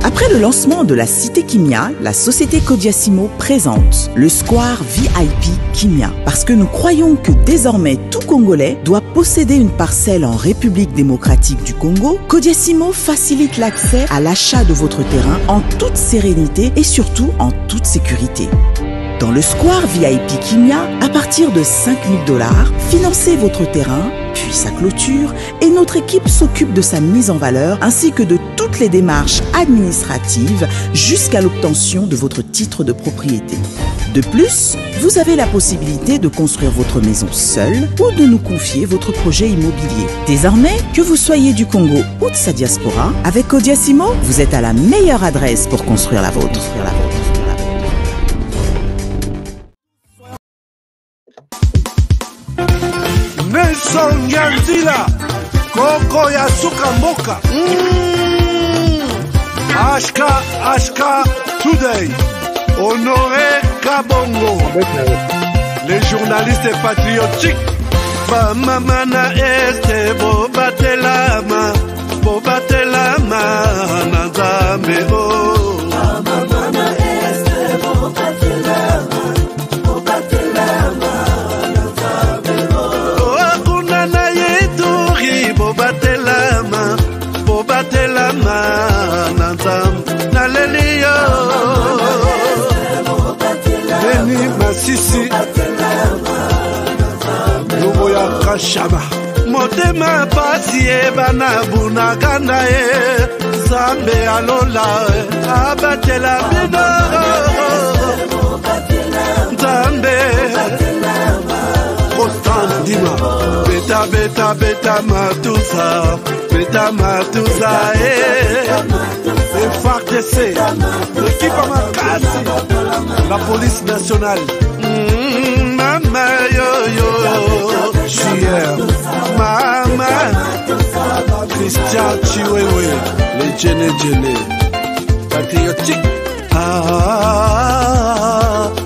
Après le lancement de la Cité Kimia, la société Codiasimo présente le Square VIP Kimia. Parce que nous croyons que désormais tout Congolais doit posséder une parcelle en République démocratique du Congo, Codiasimo facilite l'accès à l'achat de votre terrain en toute sérénité et surtout en toute sécurité. Dans le Square VIP Kimia, à partir de $5,000, financez votre terrain, puis sa clôture, et notre équipe s'occupe de sa mise en valeur ainsi que de toutes les démarches administratives jusqu'à l'obtention de votre titre de propriété. De plus, vous avez la possibilité de construire votre maison seule ou de nous confier votre projet immobilier. Désormais, que vous soyez du Congo ou de sa diaspora, avec Codiasimo, vous êtes à la meilleure adresse pour construire la vôtre. Songia Nzila Koko ya suka mboka Ashka Today Honoré Kabongo les journalistes patriotiques Bamamana este Bobatelama Nanzambe oh Bamamana este Bobatelama Nanzambe oh Akuna na yeturi Bobatelama Nanzambe Nalelio Beni Masisi Lumo ya Kashama Motema pasi bana bunagana Zambe alola abatela bino Zambe Constant Dima Beta Matusa FARDC l'équipe à Makasi la police nationale Mama yo JR Mama Christian Chiwewe les Djene patriotique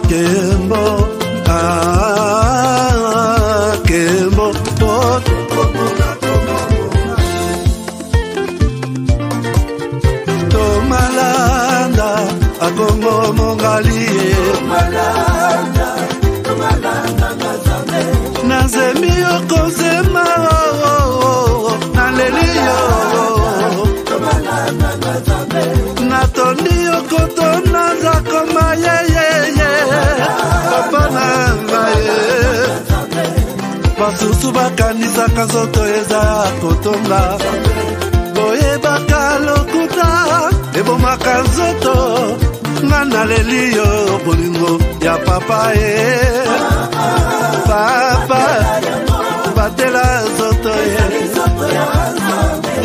Kembo Kembo Tomalanda Akongo Mongali Nazemi okozema Nalelio Natondi okotona Zakoma Papa nangaye Basusu bakanisa kazoto eza kotonga Boye bakalokuta Ebomaka nzoto Ngana lelio bolingo ya papa Papa batela zoto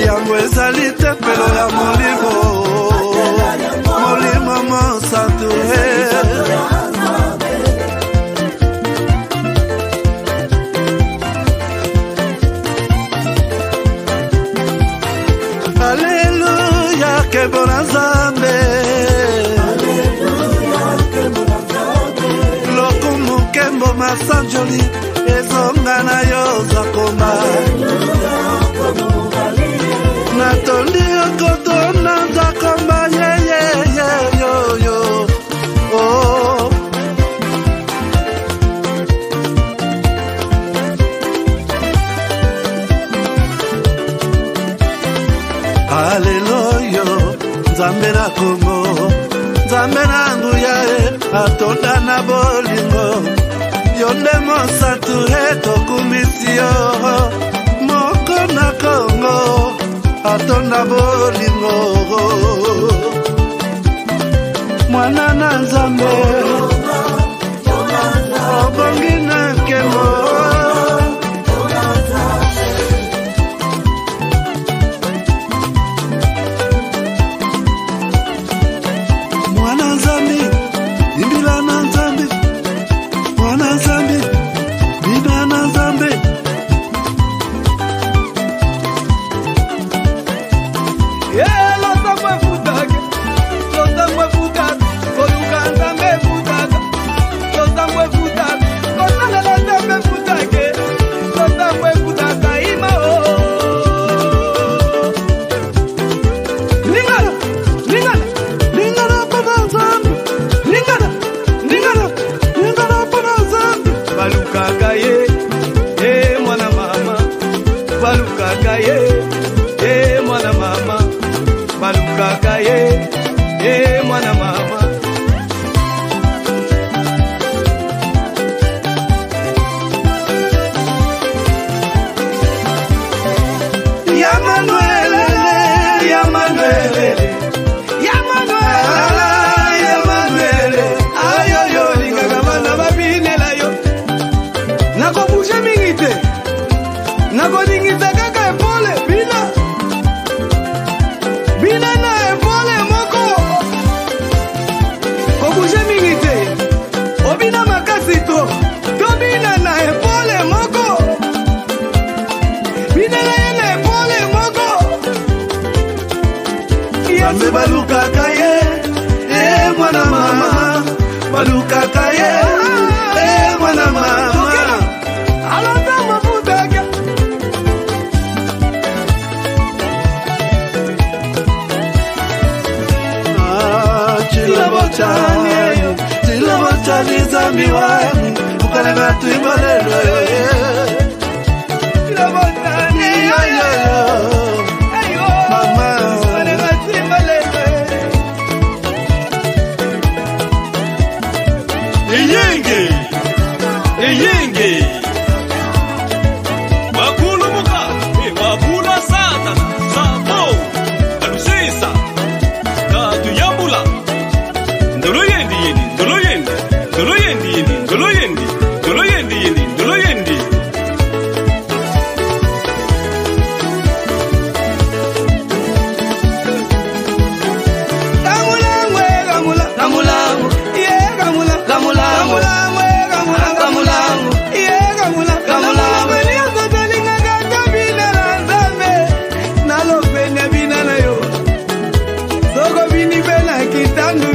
Yango ezali tempelo ya molimo Molimo monsanto Alléluia kebona Nzambe Lokumu kembo masanjoli Ezonga na yo zakoma Natondi okotona zakoma yo Oh Hallelujah Nzambe na Kongo Nzambe na nguya atonda na bolingo Yonde mosatu tokumisio Moko na Kongo atonda bolingo Mwana na Nzambe Obongi na kemo Kona kaka ye mwana mama alata mafutaka chila botani zambi wangu ukalenga tuibalelo chila botani mama ukalenga tuibalelo Iyenge Wakulu muka Wakula satana Sabo Alusisa Katu yambula Ndolo yendi yendi Ndolo yendi Ndolo yendi yendi Ndolo yendi Ndolo yendi yendi Ndolo yendi Gamula Gamula Yeah Gamula Gamula Nalo penya bina na yo Soko bini bena kitangu